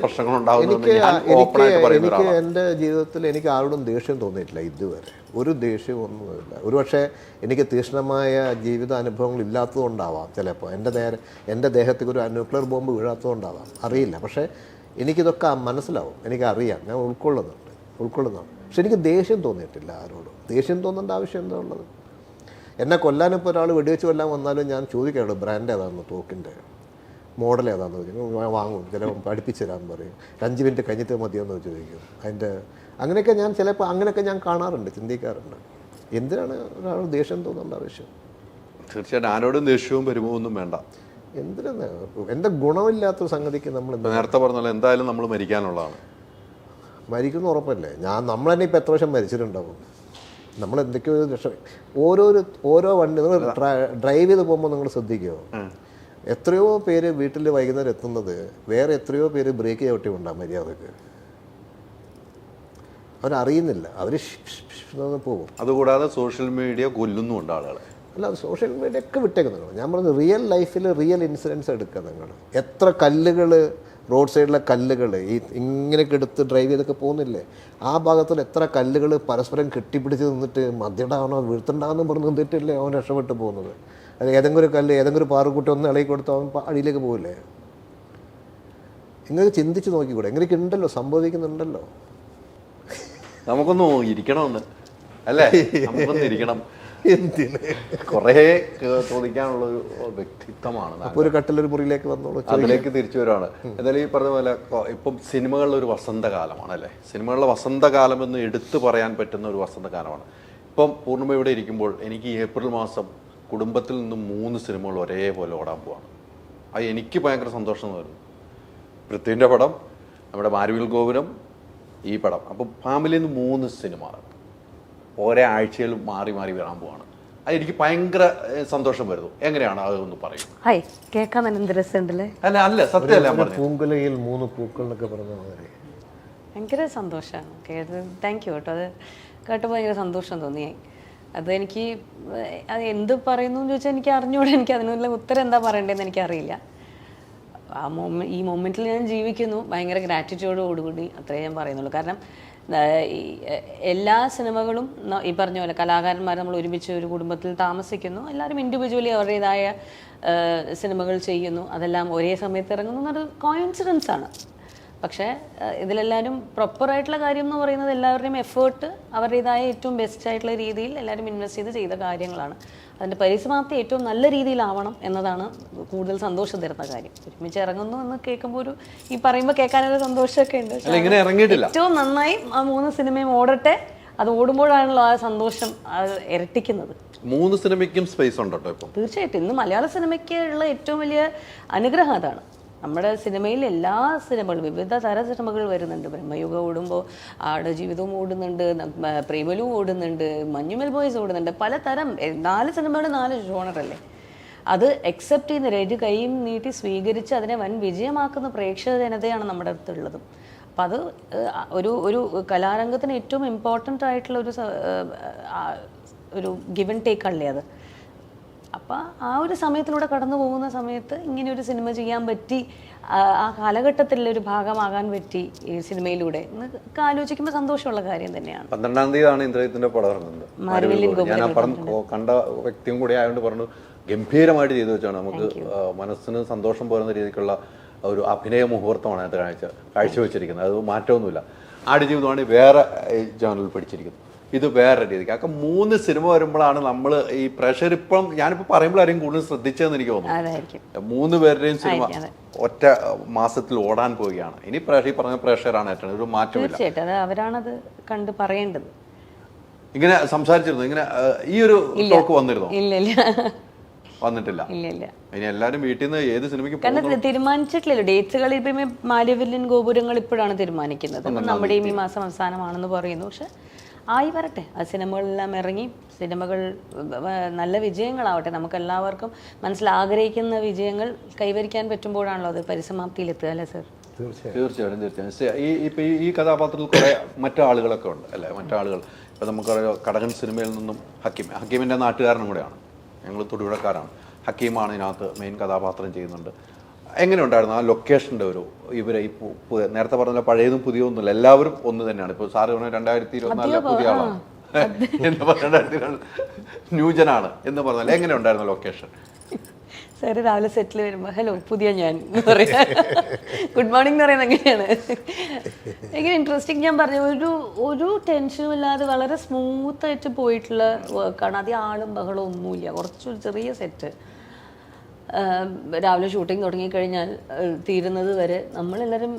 S1: പ്രശ്നങ്ങൾ
S2: എനിക്ക് എൻ്റെ ജീവിതത്തിൽ എനിക്ക് ആരോടും ദേഷ്യം തോന്നിയിട്ടില്ല ഇതുവരെ. ഒരു ദേഷ്യമൊന്നുമില്ല. ഒരുപക്ഷെ എനിക്ക് തീക്ഷ്ണമായ ജീവിത അനുഭവങ്ങൾ ഇല്ലാത്തതുകൊണ്ടാവാം ചിലപ്പോൾ. എൻ്റെ ദേഹത്തേക്ക് ഒരു ന്യൂക്ലിയർ ബോംബ് വീഴാത്തതുകൊണ്ടാവാം, അറിയില്ല. പക്ഷേ എനിക്കിതൊക്കെ മനസ്സിലാവും, എനിക്കറിയാം, ഞാൻ ഉൾക്കൊള്ളുന്നതാണ്. പക്ഷെ എനിക്ക് ദേഷ്യം തോന്നിയിട്ടില്ല ആരോടും. ദേഷ്യം തോന്നേണ്ട ആവശ്യം എന്താ ഉള്ളത്? എന്നെ കൊല്ലാനിപ്പോൾ ഒരാൾ വെടിവെച്ച് കൊല്ലാൻ വന്നാലും ഞാൻ ചോദിക്കാറുള്ളൂ ബ്രാൻഡ് ഏതാണെന്ന്, തോക്കിൻ്റെ മോഡൽ ഏതാണെന്ന് ചോദിക്കും. വാങ്ങും, ചിലപ്പോൾ പഠിപ്പിച്ച് തരാമെന്ന് പറയും. 5 മിനിറ്റ് കഴിഞ്ഞിട്ട് മതിയെന്ന് ചോദിക്കും. അങ്ങനെയൊക്കെ ഞാൻ ചിലപ്പോൾ അങ്ങനെയൊക്കെ ഞാൻ കാണാറുണ്ട്, ചിന്തിക്കാറുണ്ട്. എന്തിനാണ് ഒരാൾ ദേഷ്യം തോന്നേണ്ട ആവശ്യം?
S1: തീർച്ചയായിട്ടും ആരോടും ദേഷ്യവും പരിമവും വേണ്ട.
S2: എന്തിനാണ്? എൻ്റെ ഗുണമില്ലാത്ത സംഗതിക്ക് നമ്മൾ
S1: നേരത്തെ പറഞ്ഞാൽ എന്തായാലും നമ്മൾ മരിക്കാനുള്ളതാണ്.
S2: മരിക്കുന്ന ഉറപ്പല്ലേ? നമ്മൾ തന്നെ ഇപ്പോൾ എത്ര വർഷം മരിച്ചിട്ടുണ്ടാവും. നമ്മൾ എന്തൊക്കെയോ ഓരോ വണ്ടി നിങ്ങൾ ഡ്രൈവ് ചെയ്ത് പോകുമ്പോൾ നിങ്ങൾ ശ്രദ്ധിക്കുമോ? എത്രയോ പേര് വീട്ടിൽ വൈകുന്നേരം എത്തുന്നത് വേറെ എത്രയോ പേര് ബ്രേക്ക് ചവിട്ടി ഉണ്ടാകും മര്യാദക്ക്. അവരറിയുന്നില്ല, അവർ പോകും.
S1: അതുകൂടാതെ സോഷ്യൽ മീഡിയ കൊല്ലുന്നുണ്ട് ആളുകളെ.
S2: അല്ല, സോഷ്യൽ മീഡിയ ഒക്കെ വിട്ടേക്കും നിങ്ങൾ. ഞാൻ പറഞ്ഞത് റിയൽ ലൈഫിൽ റിയൽ ഇൻസിഡൻസ് എടുക്കുക നിങ്ങൾ. എത്ര കല്ലുകൾ, റോഡ് സൈഡിലെ കല്ലുകൾ ഇങ്ങനെയൊക്കെ എടുത്ത് ഡ്രൈവ് ചെയ്തൊക്കെ പോകുന്നില്ലേ? ആ ഭാഗത്തിൽ എത്ര കല്ലുകൾ പരസ്പരം കെട്ടിപ്പിടിച്ച് നിന്നിട്ട് മദ്യണ്ടാവണോ വീഴ്ത്തുണ്ടാവെന്ന് പറഞ്ഞ് നിന്നിട്ടില്ലേ അവൻ രക്ഷപ്പെട്ടു പോകുന്നത്? അത് ഏതെങ്കിലും ഒരു കല്ല്, ഏതെങ്കിലും ഒരു പാറുകൂട്ടി ഒന്ന് ഇളകി കൊടുത്ത് അവൻ അടിയിലേക്ക് പോകില്ലേ? ഇങ്ങനെ ചിന്തിച്ച് നോക്കിക്കൂടെ? ഇങ്ങനെയൊക്കെ ഉണ്ടല്ലോ, സംഭവിക്കുന്നുണ്ടല്ലോ.
S1: നമുക്കൊന്ന് ഇരിക്കണമെന്ന് അല്ലേ? നമുക്കൊന്ന് ഇരിക്കണം.
S2: എന്തിന്
S1: കുറേ ചോദിക്കാനുള്ള ഒരു വ്യക്തിത്വമാണ്
S2: അപ്പോൾ ഒരു കട്ടിലൊരു മുറിയിലേക്ക് വന്നോളൂ.
S1: അതിലേക്ക് തിരിച്ചു വരുവാണ്. എന്തായാലും ഈ പറഞ്ഞ പോലെ ഇപ്പം സിനിമകളിൽ ഒരു വസന്തകാലമാണ് അല്ലേ, സിനിമകളിലെ വസന്തകാലം എന്ന് എടുത്തു പറയാൻ പറ്റുന്ന ഒരു വസന്തകാലമാണ്. ഇപ്പം പൂർണ്ണിമ ഇവിടെ ഇരിക്കുമ്പോൾ എനിക്ക് ഏപ്രിൽ മാസം കുടുംബത്തിൽ നിന്നും 3 സിനിമകൾ ഒരേപോലെ ഓടാൻ പോവാണ്. അത് എനിക്ക് ഭയങ്കര സന്തോഷം തോന്നുന്നു. പൃഥ്വിൻ്റെ പടം, നമ്മുടെ മാരുവിൽ ഗോപുരം, ഈ പടം. അപ്പം ഫാമിലിയിൽ നിന്ന് 3 സിനിമ ഓരോ ആഴ്ചയിലും മാറി മാറി വരാൻ പോവാണ്. അത് എനിക്ക് ഭയങ്കര സന്തോഷം വരുന്നു. എങ്ങനെയാണ് അതൊന്ന് പറയും?
S3: ഹായ്, കേൾക്കാൻ തന്നെ എന്ത് രസമുണ്ടല്ലേ?
S1: അല്ല സത്യമല്ല ഞാൻ പറഞ്ഞു.
S2: പൂങ്കുലയിൽ 3 പൂക്കൾ എന്നൊക്കെ പറഞ്ഞ മാതിരി
S3: ഭയങ്കര സന്തോഷമാണ് കേട്ടത്. താങ്ക് യു കേട്ടോ. അത് കേട്ടപ്പോൾ ഭയങ്കര സന്തോഷം തോന്നി. അതെനിക്ക് അത് എന്ത് പറയുന്നു എന്ന് ചോദിച്ചാൽ എനിക്ക് അറിഞ്ഞൂടെ. എനിക്ക് അതിനുള്ള ഉത്തരം എന്താ പറയേണ്ടതെന്ന് എനിക്കറിയില്ല. ഈ മൊമെൻറ്റിൽ ഞാൻ ജീവിക്കുന്നു ഭയങ്കര ഗ്രാറ്റിറ്റ്യൂഡോടുകൂടി, അത്രേ ഞാൻ പറയുന്നുള്ളൂ. കാരണം എല്ലാ സിനിമകളും ഈ പറഞ്ഞ പോലെ കലാകാരന്മാർ നമ്മൾ ഒരുമിച്ച് ഒരു കുടുംബത്തിൽ താമസിക്കുന്നു, എല്ലാവരും ഇൻഡിവിജ്വലി അവരുടേതായ സിനിമകൾ ചെയ്യുന്നു, അതെല്ലാം ഒരേ സമയത്ത് ഇറങ്ങുന്നു എന്നൊരു കോയിൻസിഡൻസ് ആണ്. പക്ഷേ ഇതിലെല്ലാവരും പ്രോപ്പറായിട്ടുള്ള കാര്യം എന്ന് പറയുന്നത് എല്ലാവരുടെയും എഫേർട്ട് അവരുടേതായ ഏറ്റവും ബെസ്റ്റ് ആയിട്ടുള്ള രീതിയിൽ എല്ലാവരും ഇൻവെസ്റ്റ് ചെയ്ത കാര്യങ്ങളാണ്. അതിൻ്റെ പരിസമാപ്തി ഏറ്റവും നല്ല രീതിയിലാവണം എന്നതാണ് കൂടുതൽ സന്തോഷം തരുന്ന കാര്യം. ഒരുമിച്ച് ഇറങ്ങുന്നു എന്ന് കേൾക്കുമ്പോൾ ഈ പറയുമ്പോൾ കേൾക്കാനൊരു സന്തോഷമൊക്കെ ഉണ്ട്. ഏറ്റവും നന്നായി ആ 3 സിനിമയും ഓടട്ടെ. അത് ഓടുമ്പോഴാണല്ലോ ആ സന്തോഷം അത് ഇരട്ടിക്കുന്നത്.
S1: 3 സിനിമയ്ക്കും സ്പേസ് ഉണ്ടോ ഇപ്പം?
S3: തീർച്ചയായിട്ടും. ഇന്ന് മലയാള സിനിമയ്ക്ക് ഉള്ള ഏറ്റവും വലിയ അനുഗ്രഹം അതാണ്. നമ്മുടെ സിനിമയിൽ എല്ലാ സിനിമകളും വിവിധ തര സിനിമകൾ വരുന്നുണ്ട്. ബ്രഹ്മയുഗം ഓടുമ്പോൾ ആടുജീവിതവും ഓടുന്നുണ്ട്, പ്രേമലു ഓടുന്നുണ്ട്, മഞ്ഞുമൽ ബോയ്സ് ഓടുന്നുണ്ട്. പലതരം 4 സിനിമകൾ 4 ജോണറല്ലേ. അത് അക്സെപ്റ്റ് ചെയ്യുന്ന ഒരു കൈയും നീട്ടി സ്വീകരിച്ച് അതിനെ വൻ വിജയമാക്കുന്ന പ്രേക്ഷക ജനതയാണ് നമ്മുടെ അടുത്തുള്ളത്. അപ്പം അത് ഒരു കലാരംഗത്തിന് ഏറ്റവും ഇമ്പോർട്ടൻ്റ് ആയിട്ടുള്ള ഒരു ഗിവ് ആൻഡ് ടേക്ക് അല്ലേ അത്. അപ്പം ആ ഒരു സമയത്തിലൂടെ കടന്നു പോകുന്ന സമയത്ത് ഇങ്ങനെ ഒരു സിനിമ ചെയ്യാൻ പറ്റി, ആ കാലഘട്ടത്തിലൊരു ഭാഗമാകാൻ പറ്റി ഈ സിനിമയിലൂടെ എന്നൊക്കെ ആലോചിക്കുമ്പോൾ സന്തോഷമുള്ള കാര്യം തന്നെയാണ്.
S1: 12-ാം തീയതിയാണ് ഇന്ദ്രജിത്തിന്റെ പടം ഇറങ്ങുന്നത്. ഞാൻ കണ്ട വ്യക്തിയും കൂടി ആയതുകൊണ്ട് പറഞ്ഞു, ഗംഭീരമായിട്ട് ചെയ്തു വെച്ചാണ്. നമുക്ക് മനസ്സിന് സന്തോഷം പോരുന്ന രീതിക്കുള്ള ഒരു അഭിനയ മുഹൂർത്തമാണ് അതിനകത്ത് കാഴ്ചവെച്ചിരിക്കുന്നത്. അത് മാറ്റമൊന്നുമില്ല. ആടുജീവിതമാണ് വേറെ ജേണലിൽ പഠിച്ചിരിക്കുന്നത്, ഇത് വേറെ രീതിക്ക്. അതൊക്കെ 3 സിനിമ വരുമ്പോഴാണ് നമ്മൾ ഈ പ്രഷർ ഇപ്പം ഞാനിപ്പോൾ പറയുമ്പോഴായിരിക്കും കൂടുതൽ ശ്രദ്ധിച്ചതെന്ന് എനിക്ക് തോന്നുന്നു. 3 പേരുടെയും സിനിമ ഒറ്റ മാസത്തിൽ ഓടാൻ പോവുകയാണ്. ഇനി ഈ പറഞ്ഞ പ്രഷറാണ് ഏറ്റവും ഒരു മാറ്റമില്ല.
S3: തീർച്ചയായിട്ടും അവരാണത് കണ്ട് പറയേണ്ടത്.
S1: ഇങ്ങനെ സംസാരിച്ചിരുന്നു, ഇങ്ങനെ ഈ ഒരു ടോക്ക് വന്നിരുന്നു?
S3: ഇല്ല,
S1: വന്നിട്ടില്ല. ഇനി എല്ലാവരും വീട്ടിൽ നിന്ന് ഏത് സിനിമയ്ക്ക്
S3: കാരണം തീരുമാനിച്ചിട്ടില്ലല്ലോ ഡേറ്റ്സുകൾ. ഇപ്പം മാലിവില്യൻ ഗോപുരങ്ങൾ ഇപ്പോഴാണ് തീരുമാനിക്കുന്നത്. നമ്മുടെയും ഈ മാസം അവസാനമാണെന്ന് പറയുന്നു. പക്ഷെ ആയി വരട്ടെ, ആ സിനിമകളെല്ലാം ഇറങ്ങി സിനിമകൾ നല്ല വിജയങ്ങളാവട്ടെ. നമുക്കെല്ലാവർക്കും മനസ്സിലാഗ്രഹിക്കുന്ന വിജയങ്ങൾ കൈവരിക്കാൻ പറ്റുമ്പോഴാണല്ലോ അത് പരിസമാപ്തിയിലെത്തുക അല്ലേ സർ?
S1: തീർച്ചയായും. ഇപ്പം ഈ കഥാപാത്രത്തിൽ കുറേ മറ്റാളുകളൊക്കെ ഉണ്ട് അല്ലേ? മറ്റാളുകൾ ഇപ്പം നമുക്കറിയാം, കടകൻ സിനിമയിൽ നിന്നും ഹക്കീമിൻ്റെ നാട്ടുകാരനും കൂടെയാണ്. ഞങ്ങൾ തൊടുപുഴക്കാരാണ്. ഹക്കീമാണ് ഇതിനകത്ത് മെയിൻ കഥാപാത്രം ചെയ്യുന്നുണ്ട്. എങ്ങനെയുണ്ടായിരുന്നു ആ ലൊക്കേഷൻ്റെ ഇവരെ ഈ നേരത്തെ പറഞ്ഞ പഴയതും പുതിയതൊന്നുമില്ല, എല്ലാവരും ഒന്ന് തന്നെയാണ്. ഇപ്പോൾ സാറ് പറഞ്ഞ 2024 പുതിയ ആളാണ് എന്ന് പറഞ്ഞ ന്യൂജനാണ് എന്ന് പറഞ്ഞാൽ എങ്ങനെ ഉണ്ടായിരുന്നു ലൊക്കേഷൻ?
S3: സാറ് രാവിലെ സെറ്റിൽ വരുമ്പോൾ ഹലോ പുതിയ ഞാൻ എന്ന് പറയാ, ഗുഡ് മോർണിംഗ് എന്ന് പറയുന്നത് എങ്ങനെയാണ് ഭയങ്കര ഇൻട്രസ്റ്റിംഗ്. ഞാൻ പറഞ്ഞു ഒരു ടെൻഷനും ഇല്ലാതെ വളരെ സ്മൂത്തായിട്ട് പോയിട്ടുള്ള വർക്കാണ്. അധികം ആളും ബഹളവും ഒന്നുമില്ല. കുറച്ചൊരു ചെറിയ സെറ്റ്. രാവിലെ ഷൂട്ടിംഗ് തുടങ്ങിക്കഴിഞ്ഞാൽ തീരുന്നത് വരെ നമ്മളെല്ലാവരും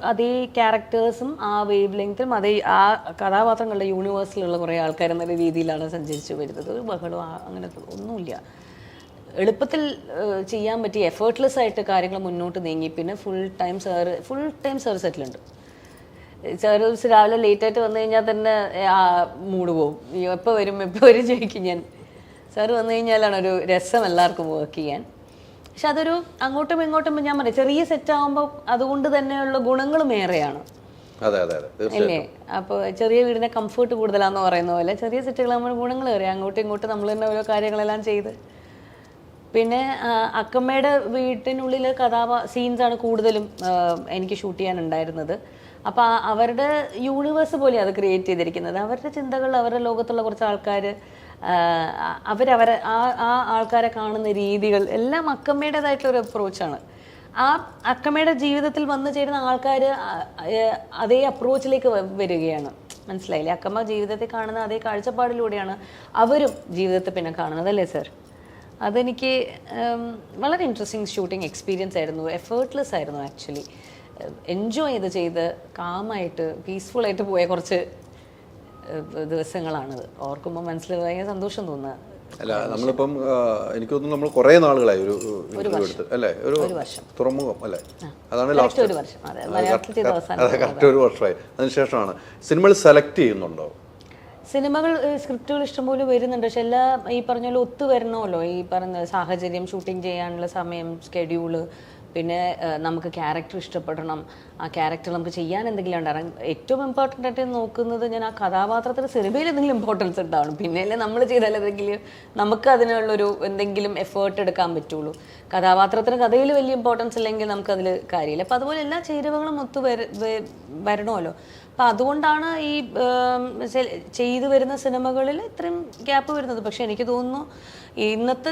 S3: അതേ ക്യാരക്ടേഴ്സും ആ വേവ് ലെങ്ത്തും അതേ ആ കഥാപാത്രങ്ങളുടെ യൂണിവേഴ്സിലുള്ള കുറേ ആൾക്കാരെന്ന രീതിയിലാണ് സഞ്ചരിച്ചു വരുന്നത്. ഒരു ബഹളം അങ്ങനത്തെ ഒന്നുമില്ല. എളുപ്പത്തിൽ ചെയ്യാൻ പറ്റി, എഫേർട്ട്ലെസ് ആയിട്ട് കാര്യങ്ങൾ മുന്നോട്ട് നീങ്ങി. പിന്നെ ഫുൾ ടൈം സാർ സെറ്റിലുണ്ട്. സാർ രാവിലെ ലേറ്റായിട്ട് വന്നു കഴിഞ്ഞാൽ തന്നെ ആ മൂഡ് പോവും. എപ്പോൾ വരും ചോദിക്കും ഞാൻ. സാർ വന്നു കഴിഞ്ഞാലാണ് ഒരു രസം എല്ലാവർക്കും വർക്ക് ചെയ്യാൻ. പക്ഷെ അതൊരു അങ്ങോട്ടും ഇങ്ങോട്ടും ഞാൻ പറയാം, ചെറിയ സെറ്റ് ആകുമ്പോൾ അതുകൊണ്ട് തന്നെയുള്ള ഗുണങ്ങളും ഏറെയാണ് അല്ലേ? അപ്പോൾ ചെറിയ വീടിൻ്റെ കംഫർട്ട് കൂടുതലാണെന്ന് പറയുന്ന പോലെ ചെറിയ സെറ്റുകളാകുമ്പോൾ ഗുണങ്ങൾ ഏറെ. അങ്ങോട്ടും ഇങ്ങോട്ടും നമ്മൾ തന്നെ ഓരോ കാര്യങ്ങളെല്ലാം ചെയ്ത്. പിന്നെ അക്കമ്മയുടെ വീട്ടിനുള്ളിൽ സീൻസാണ് കൂടുതലും എനിക്ക് ഷൂട്ട് ചെയ്യാനുണ്ടായിരുന്നത്. അപ്പോൾ അവരുടെ യൂണിവേഴ്സ് പോലെ അത് ക്രിയേറ്റ് ചെയ്തിരിക്കുന്നത്. അവരുടെ ചിന്തകൾ, അവരുടെ ലോകത്തുള്ള കുറച്ച് ആൾക്കാർ, ആ ആൾക്കാരെ കാണുന്ന രീതികൾ എല്ലാം അക്കമ്മയുടേതായിട്ടുള്ളൊരു അപ്രോച്ചാണ്. ആ അക്കമ്മയുടെ ജീവിതത്തിൽ വന്നു ചേരുന്ന ആൾക്കാർ അതേ അപ്രോച്ചിലേക്ക് വരികയാണ്. മനസ്സിലായില്ലേ? അക്കമ്മ ജീവിതത്തെ കാണുന്ന അതേ കാഴ്ചപ്പാടിലൂടെയാണ് അവരും ജീവിതത്തെ പിന്നെ കാണുന്നത്, അല്ലേ സർ? അതെനിക്ക് വളരെ ഇൻട്രസ്റ്റിംഗ് ഷൂട്ടിംഗ് എക്സ്പീരിയൻസ് ആയിരുന്നു. എഫേർട്ട്ലെസ് ആയിരുന്നു ആക്ച്വലി. എൻജോയ് ചെയ്ത് കാമായിട്ട് പീസ്ഫുള്ളായിട്ട് പോയ കുറച്ച് ദിവസങ്ങളാണത്. ഓർക്കുമ്പോൾ മനസ്സിൽ ഭയങ്കര സന്തോഷം തോന്നുക.
S1: അല്ല, നമ്മളിപ്പം എനിക്ക് തോന്നുന്നു നമ്മൾ കുറേ നാളുകളായി ഒരു എടുത്ത് അല്ലേ, ഒരു തുറമുഖം അല്ലേ, അതാണ് ലാസ്റ്റ്
S3: ഒരു വർഷം. അതെ, മലയാളത്തിൽ ചെയ്ത അവസാനം
S1: കറക്റ്റ് ഒരു വർഷമായി. അതിനുശേഷമാണ് സിനിമകൾ സെലക്ട് ചെയ്യുന്നുണ്ടോ?
S3: സിനിമകൾ സ്ക്രിപ്റ്റുകൾ ഇഷ്ടംപോലെ വരുന്നുണ്ട്. പക്ഷെ എല്ലാം ഈ പറഞ്ഞ പോലെ ഒത്തു വരണമല്ലോ. ഈ പറഞ്ഞ സാഹചര്യം, ഷൂട്ടിംഗ് ചെയ്യാനുള്ള സമയം, സ്കെഡ്യൂള്, പിന്നെ നമുക്ക് ക്യാരക്ടർ ഇഷ്ടപ്പെടണം, ആ ക്യാരക്ടർ നമുക്ക് ചെയ്യാൻ എന്തെങ്കിലും ഉണ്ടാകും. ഏറ്റവും ഇമ്പോർട്ടൻ്റ് ആയിട്ട് നോക്കുന്നത് ഞാൻ ആ കഥാപാത്രത്തിന് സിനിമയിൽ എന്തെങ്കിലും ഇമ്പോർട്ടൻസ് ഉണ്ടാവണം. പിന്നെയല്ലേ നമ്മൾ ചെയ്താൽ എന്തെങ്കിലും നമുക്ക് അതിനുള്ളൊരു എന്തെങ്കിലും എഫേർട്ട് എടുക്കാൻ പറ്റുള്ളൂ. കഥാപാത്രത്തിന് കഥയിൽ വലിയ ഇമ്പോർട്ടൻസ് ഇല്ലെങ്കിൽ നമുക്കതിൽ കാര്യമില്ല. അപ്പം അതുപോലെ എല്ലാ ചേരുവകളും ഒത്തു വരണമല്ലോ. അപ്പം അതുകൊണ്ടാണ് ഈ ചെയ്തു വരുന്ന സിനിമകളിൽ ഇത്രയും ഗ്യാപ്പ് വരുന്നത്. പക്ഷെ എനിക്ക് തോന്നുന്നു ഇന്നത്തെ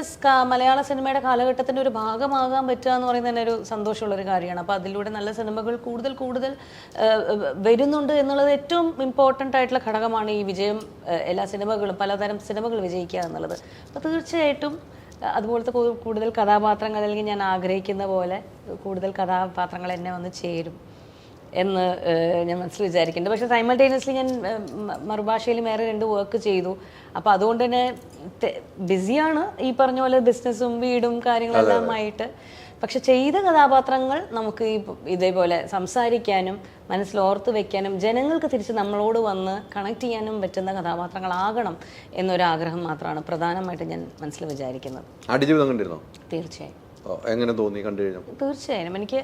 S3: മലയാള സിനിമയുടെ കാലഘട്ടത്തിൻ്റെ ഒരു ഭാഗമാകാൻ പറ്റുക എന്ന് പറയുന്നത് തന്നെ ഒരു സന്തോഷമുള്ളൊരു കാര്യമാണ്. അപ്പോൾ അതിലൂടെ നല്ല സിനിമകൾ കൂടുതൽ വരുന്നുണ്ട് എന്നുള്ളത് ഏറ്റവും ഇമ്പോർട്ടൻ്റ് ആയിട്ടുള്ള ഘടകമാണ് ഈ വിജയം. എല്ലാ സിനിമകളും പലതരം സിനിമകൾ വിജയിക്കുക എന്നുള്ളത്. അപ്പോൾ തീർച്ചയായിട്ടും അതുപോലത്തെ കൂടുതൽ കഥാപാത്രങ്ങൾ, അല്ലെങ്കിൽ ഞാൻ ആഗ്രഹിക്കുന്ന പോലെ കൂടുതൽ കഥാപാത്രങ്ങൾ എന്നെ വന്ന് ചേരും എന്ന് ഞാൻ മനസ്സിൽ വിചാരിക്കുന്നുണ്ട്. പക്ഷേ സൈമൾട്ടേനിയസ്ലി ഞാൻ മറുഭാഷയിൽ വേറെ 2 വർക്ക് ചെയ്തു. അപ്പോൾ അതുകൊണ്ട് തന്നെ ബിസിയാണ് ഈ പറഞ്ഞ പോലെ ബിസിനസ്സും വീടും കാര്യങ്ങളെല്ലാം ആയിട്ട്. പക്ഷെ ചെയ്ത കഥാപാത്രങ്ങൾ നമുക്ക് ഇതേപോലെ സംസാരിക്കാനും മനസ്സിൽ ഓർത്ത് വെക്കാനും ജനങ്ങൾക്ക് തിരിച്ച് നമ്മളോട് വന്ന് കണക്ട് ചെയ്യാനും പറ്റുന്ന കഥാപാത്രങ്ങളാകണം എന്നൊരാഗ്രഹം മാത്രമാണ് പ്രധാനമായിട്ട് ഞാൻ മനസ്സിൽ വിചാരിക്കുന്നത്.
S1: ആടുജീവിതം കണ്ടിരുന്നോ?
S3: തീർച്ചയായും.
S1: എങ്ങനെ തോന്നി കണ്ടു കഴിഞ്ഞു?
S3: തീർച്ചയായും എനിക്ക്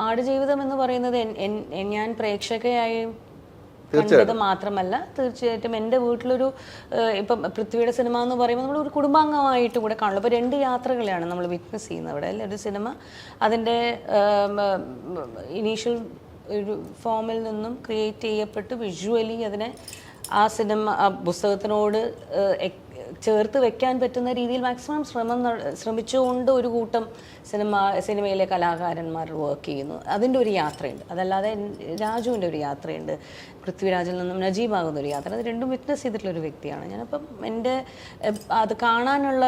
S3: ആടുജീവിതം എന്ന് പറയുന്നത് ഞാൻ പ്രേക്ഷകയായി കണ്ടത് മാത്രമല്ല, തീർച്ചയായിട്ടും എൻ്റെ വീട്ടിലൊരു ഇപ്പം പൃഥ്വിയുടെ സിനിമ എന്ന് പറയുമ്പോൾ നമ്മൾ ഒരു കുടുംബാംഗമായിട്ട് കൂടെ കാണുള്ളൂ. അപ്പോൾ 2 യാത്രകളെയാണ് നമ്മൾ വിറ്റ്നസ് ചെയ്യുന്നത് അവിടെ, അല്ലേ? ഒരു സിനിമ അതിൻ്റെ ഇനീഷ്യൽ ഒരു ഫോമിൽ നിന്നും ക്രിയേറ്റ് ചെയ്യപ്പെട്ട് വിഷ്വലി അതിനെ ആ സിനിമ ആ പുസ്തകത്തിനോട് ചേർത്ത് വെക്കാൻ പറ്റുന്ന രീതിയിൽ മാക്സിമം ശ്രമിച്ചുകൊണ്ട് ഒരു കൂട്ടം സിനിമയിലെ കലാകാരന്മാർ വർക്ക് ചെയ്യുന്നു. അതിൻ്റെ ഒരു യാത്രയുണ്ട്. അതല്ലാതെ രാജുവിൻ്റെ ഒരു യാത്രയുണ്ട്, പൃഥ്വിരാജിൽ നിന്നും നജീബാകുന്ന ഒരു യാത്ര. അത് രണ്ടും വിറ്റ്നസ് ചെയ്തിട്ടുള്ളൊരു വ്യക്തിയാണ് ഞാനപ്പം. എൻ്റെ അത് കാണാനുള്ള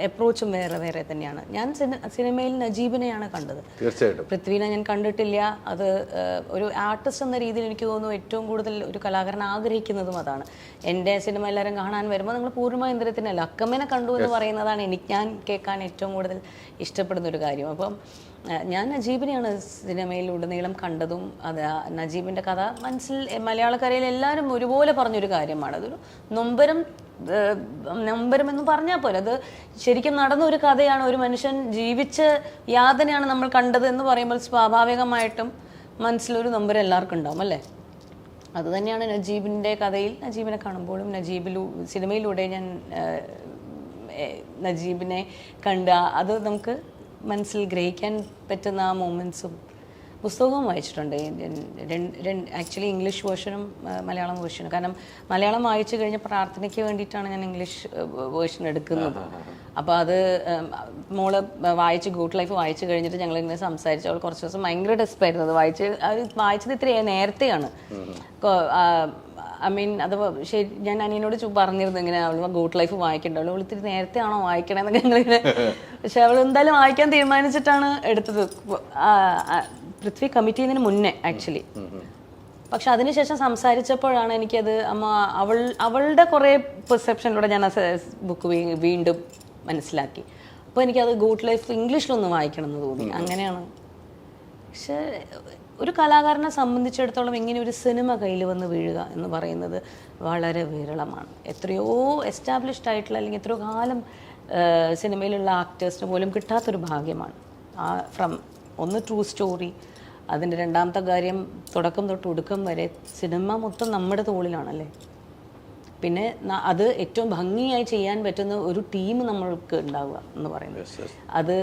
S3: അപ്രോച്ചും വേറെ തന്നെയാണ്. ഞാൻ സിനിമയിൽ നജീബിനെയാണ് കണ്ടത്.
S1: തീർച്ചയായിട്ടും
S3: പൃഥ്വിനെ ഞാൻ കണ്ടിട്ടില്ല. അത് ഒരു ആർട്ടിസ്റ്റ് എന്ന രീതിയിൽ എനിക്ക് തോന്നുന്നു ഏറ്റവും കൂടുതൽ ഒരു കലാകാരൻ ആഗ്രഹിക്കുന്നതും അതാണ്. എൻ്റെ സിനിമ എല്ലാവരും കാണാൻ വരുമ്പോൾ നിങ്ങൾ പൂർണ്ണ ഇന്ദ്രത്തിനല്ല അക്കമ്മനെ കണ്ടു എന്ന് പറയുന്നതാണ് ഞാൻ കേൾക്കാൻ ഏറ്റവും കൂടുതൽ ഇഷ്ടപ്പെടുന്ന ഒരു കാര്യം. അപ്പം ഞാൻ നജീബിനെയാണ് സിനിമയിലുടനീളം കണ്ടതും. അത് നജീബിൻ്റെ കഥ മനസ്സിൽ മലയാളക്കരയിൽ എല്ലാവരും ഒരുപോലെ പറഞ്ഞൊരു കാര്യമാണ്. അതൊരു നൊമ്പരം എന്ന് പറഞ്ഞാൽ പോലെ അത് ശരിക്കും നടന്ന ഒരു കഥയാണ്. ഒരു മനുഷ്യൻ ജീവിച്ച യാതനയാണ് നമ്മൾ കണ്ടത് എന്ന് പറയുമ്പോൾ സ്വാഭാവികമായിട്ടും മനസ്സിലൊരു നൊമ്പരം എല്ലാവർക്കും ഉണ്ടാവും, അല്ലേ? അതുതന്നെയാണ് നജീബിൻ്റെ കഥയിൽ. നജീബിനെ കാണുമ്പോഴും സിനിമയിലൂടെ ഞാൻ നജീബിനെ കണ്ട അത് നമുക്ക് മനസ്സിൽ ഗ്രഹിക്കാൻ പറ്റുന്ന ആ മൊമെൻറ്റ്സും. പുസ്തകവും വായിച്ചിട്ടുണ്ട് ആക്ച്വലി, ഇംഗ്ലീഷ് വേർഷനും മലയാളം വേർഷനും. കാരണം മലയാളം വായിച്ചു കഴിഞ്ഞ പ്രാർത്ഥനയ്ക്ക് വേണ്ടിയിട്ടാണ് ഞാൻ ഇംഗ്ലീഷ് വേർഷൻ എടുക്കുന്നത്. അപ്പോൾ അത് മോള് ഗുഡ് ലൈഫ് വായിച്ചു കഴിഞ്ഞിട്ട് ഞങ്ങളിങ്ങനെ സംസാരിച്ചു. അവൾ കുറച്ച് ദിവസം ഭയങ്കര ഡെസ്പായിരുന്നു. അത് വായിച്ചത് ഇത്ര നേരത്തെയാണ്. അത് ശരി, ഞാൻ അനിയനോട് പറഞ്ഞിരുന്നു ഇങ്ങനെ അവൾ ഗുഡ് ലൈഫ് വായിക്കണ്ടല്ലോ, അവൾ ഇത്തിരി നേരത്തെ ആണോ വായിക്കണേന്നൊക്കെ ഞങ്ങളിങ്ങനെ. പക്ഷെ അവൾ എന്തായാലും വായിക്കാൻ തീരുമാനിച്ചിട്ടാണ് എടുത്തത്, പൃഥ്വി കമ്മിറ്റ് ചെയ്യുന്നതിന് മുന്നേ ആക്ച്വലി. പക്ഷെ അതിനുശേഷം സംസാരിച്ചപ്പോഴാണ് എനിക്കത് അവളുടെ കുറേ പെർസെപ്ഷനിലൂടെ ഞാൻ ആ ബുക്ക് വീണ്ടും മനസ്സിലാക്കി. അപ്പോൾ എനിക്കത് ഗുഡ് ലൈഫ് ഇംഗ്ലീഷിലൊന്ന് വായിക്കണം എന്ന് തോന്നി. അങ്ങനെയാണ്. പക്ഷെ ഒരു കലാകാരനെ സംബന്ധിച്ചിടത്തോളം ഇങ്ങനെ ഒരു സിനിമ കയ്യിൽ വന്ന് വീഴുക എന്ന് പറയുന്നത് വളരെ വിരളമാണ്. എത്രയോ എസ്റ്റാബ്ലിഷ്ഡ് ആയിട്ടുള്ള അല്ലെങ്കിൽ എത്രയോ കാലം സിനിമയിലുള്ള ആക്ടേഴ്സിന് പോലും കിട്ടാത്തൊരു ഭാഗ്യമാണ്. ഒന്ന് ട്രൂ സ്റ്റോറി, അതിൻ്റെ രണ്ടാമത്തെ കാര്യം തുടക്കം തൊട്ട് ഒടുക്കം വരെ സിനിമ മൊത്തം നമ്മുടെ തോളിലാണല്ലേ. പിന്നെ അത് ഏറ്റവും ഭംഗിയായി ചെയ്യാൻ പറ്റുന്ന ഒരു ടീം നമ്മൾക്ക് ഉണ്ടാവുക എന്ന് പറയുന്നത്, അത്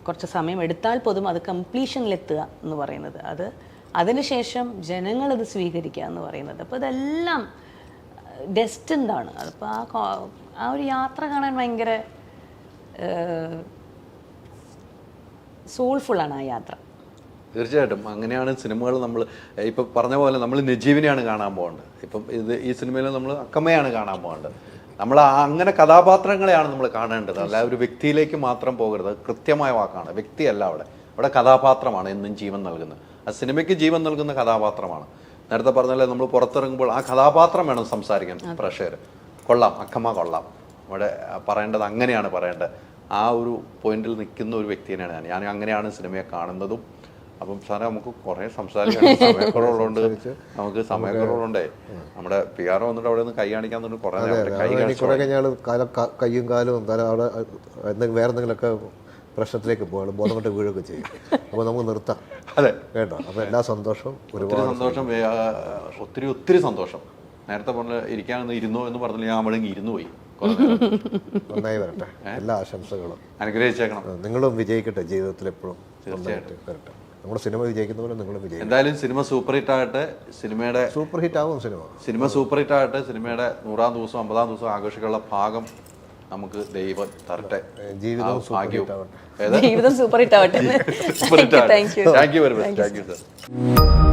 S3: കുറച്ച് സമയം എടുത്താൽ പോലും അത് കംപ്ലീഷനിലെത്തുക എന്ന് പറയുന്നത്, അതിനുശേഷം ജനങ്ങളത് സ്വീകരിക്കുക എന്ന് പറയുന്നത്, അപ്പോൾ ഇതെല്ലാം ഡെസ്റ്റിൻഡാണ്. അതിപ്പോൾ ആ ഒരു യാത്ര കാണാൻ ഭയങ്കര സോൾഫുള്ളാണ് ആ യാത്ര.
S1: തീർച്ചയായിട്ടും അങ്ങനെയാണ് സിനിമകൾ നമ്മൾ ഇപ്പം പറഞ്ഞ പോലെ നമ്മൾ നജീബിനെയാണ് കാണാൻ പോകേണ്ടത്. ഇപ്പം ഈ സിനിമയിൽ നമ്മൾ അക്കമ്മയാണ് കാണാൻ പോകേണ്ടത്. നമ്മൾ അങ്ങനെ കഥാപാത്രങ്ങളെയാണ് നമ്മൾ കാണേണ്ടത്, അല്ല ഒരു വ്യക്തിയിലേക്ക് മാത്രം പോകരുത്. അത് കൃത്യമായ വാക്കാണ്, വ്യക്തിയല്ല അവിടെ കഥാപാത്രമാണ് എന്നും ജീവൻ നൽകുന്നത്. ആ സിനിമയ്ക്ക് ജീവൻ നൽകുന്ന കഥാപാത്രമാണ്. നേരത്തെ പറഞ്ഞാലേ നമ്മൾ പുറത്തിറങ്ങുമ്പോൾ ആ കഥാപാത്രം വേണം സംസാരിക്കാൻ. പ്രേക്ഷകർ കൊള്ളാം, അക്കമ്മ കൊള്ളാം, അവിടെ പറയേണ്ടത് അങ്ങനെയാണ് പറയേണ്ടത്. ആ ഒരു പോയിന്റിൽ നിൽക്കുന്ന ഒരു വ്യക്തിയാണ് ഞാൻ അങ്ങനെയാണ് സിനിമയെ കാണുന്നതും. അപ്പം സാറേ നമുക്ക് കുറേ സംസാരിക്കാൻ സമയക്കുറവുള്ളതുകൊണ്ട് നമുക്ക് സമയക്കുറവുണ്ടേ. നമ്മുടെ പി ആർ വന്നിട്ട് അവിടെ നിന്ന് കൈ കാണിക്കാൻ കുറേ
S2: കുറെ കഴിഞ്ഞാൽ കയ്യും കാലും തല അവിടെ വേറെ എന്തെങ്കിലുമൊക്കെ പ്രശ്നത്തിലേക്ക് പോകണം, ബോധം കൊണ്ട് വീഴൊക്കെ ചെയ്യും. അപ്പോൾ നമുക്ക് നിർത്താം.
S1: അതെ
S2: കേട്ടോ. അപ്പോൾ എല്ലാ സന്തോഷവും,
S1: ഒരുപാട് സന്തോഷം, ഒത്തിരി സന്തോഷം. നേരത്തെ പറഞ്ഞ ഇരിക്കാനൊന്ന് ഇരുന്നോ എന്ന് പറഞ്ഞില്ല, ഞാൻ അവിടെ ഇരുന്നു പോയി.
S2: നന്നായി വരട്ടെ, എല്ലാ ആശംസകളും
S1: അനുഗ്രഹിച്ചേക്കണം.
S2: നിങ്ങളും വിജയിക്കട്ടെ ജീവിതത്തിൽ എപ്പോഴും. തീർച്ചയായിട്ടും വരട്ടെ. നമ്മുടെ സിനിമ വിജയിക്കുന്ന പോലെ നിങ്ങളും വിജയിക്കും.
S1: എന്തായാലും സിനിമ സൂപ്പർ ഹിറ്റ് ആകട്ടെ. സിനിമയുടെ
S2: സൂപ്പർ ഹിറ്റ് ആവും സിനിമ സൂപ്പർ
S1: ഹിറ്റ് ആകട്ടെ. സിനിമയുടെ 100-ാം ദിവസം 50-ാം ദിവസം ആഘോഷിക്കാനുള്ള ഭാഗം നമുക്ക് ദൈവം തരട്ടെ.
S2: ജീവിതം സൂപ്പർ ഹിറ്റ് ആവട്ടെ.
S3: ജീവിതം സൂപ്പർ ഹിറ്റ് ആവട്ടെ.
S1: Thank you very much. Thank you sir.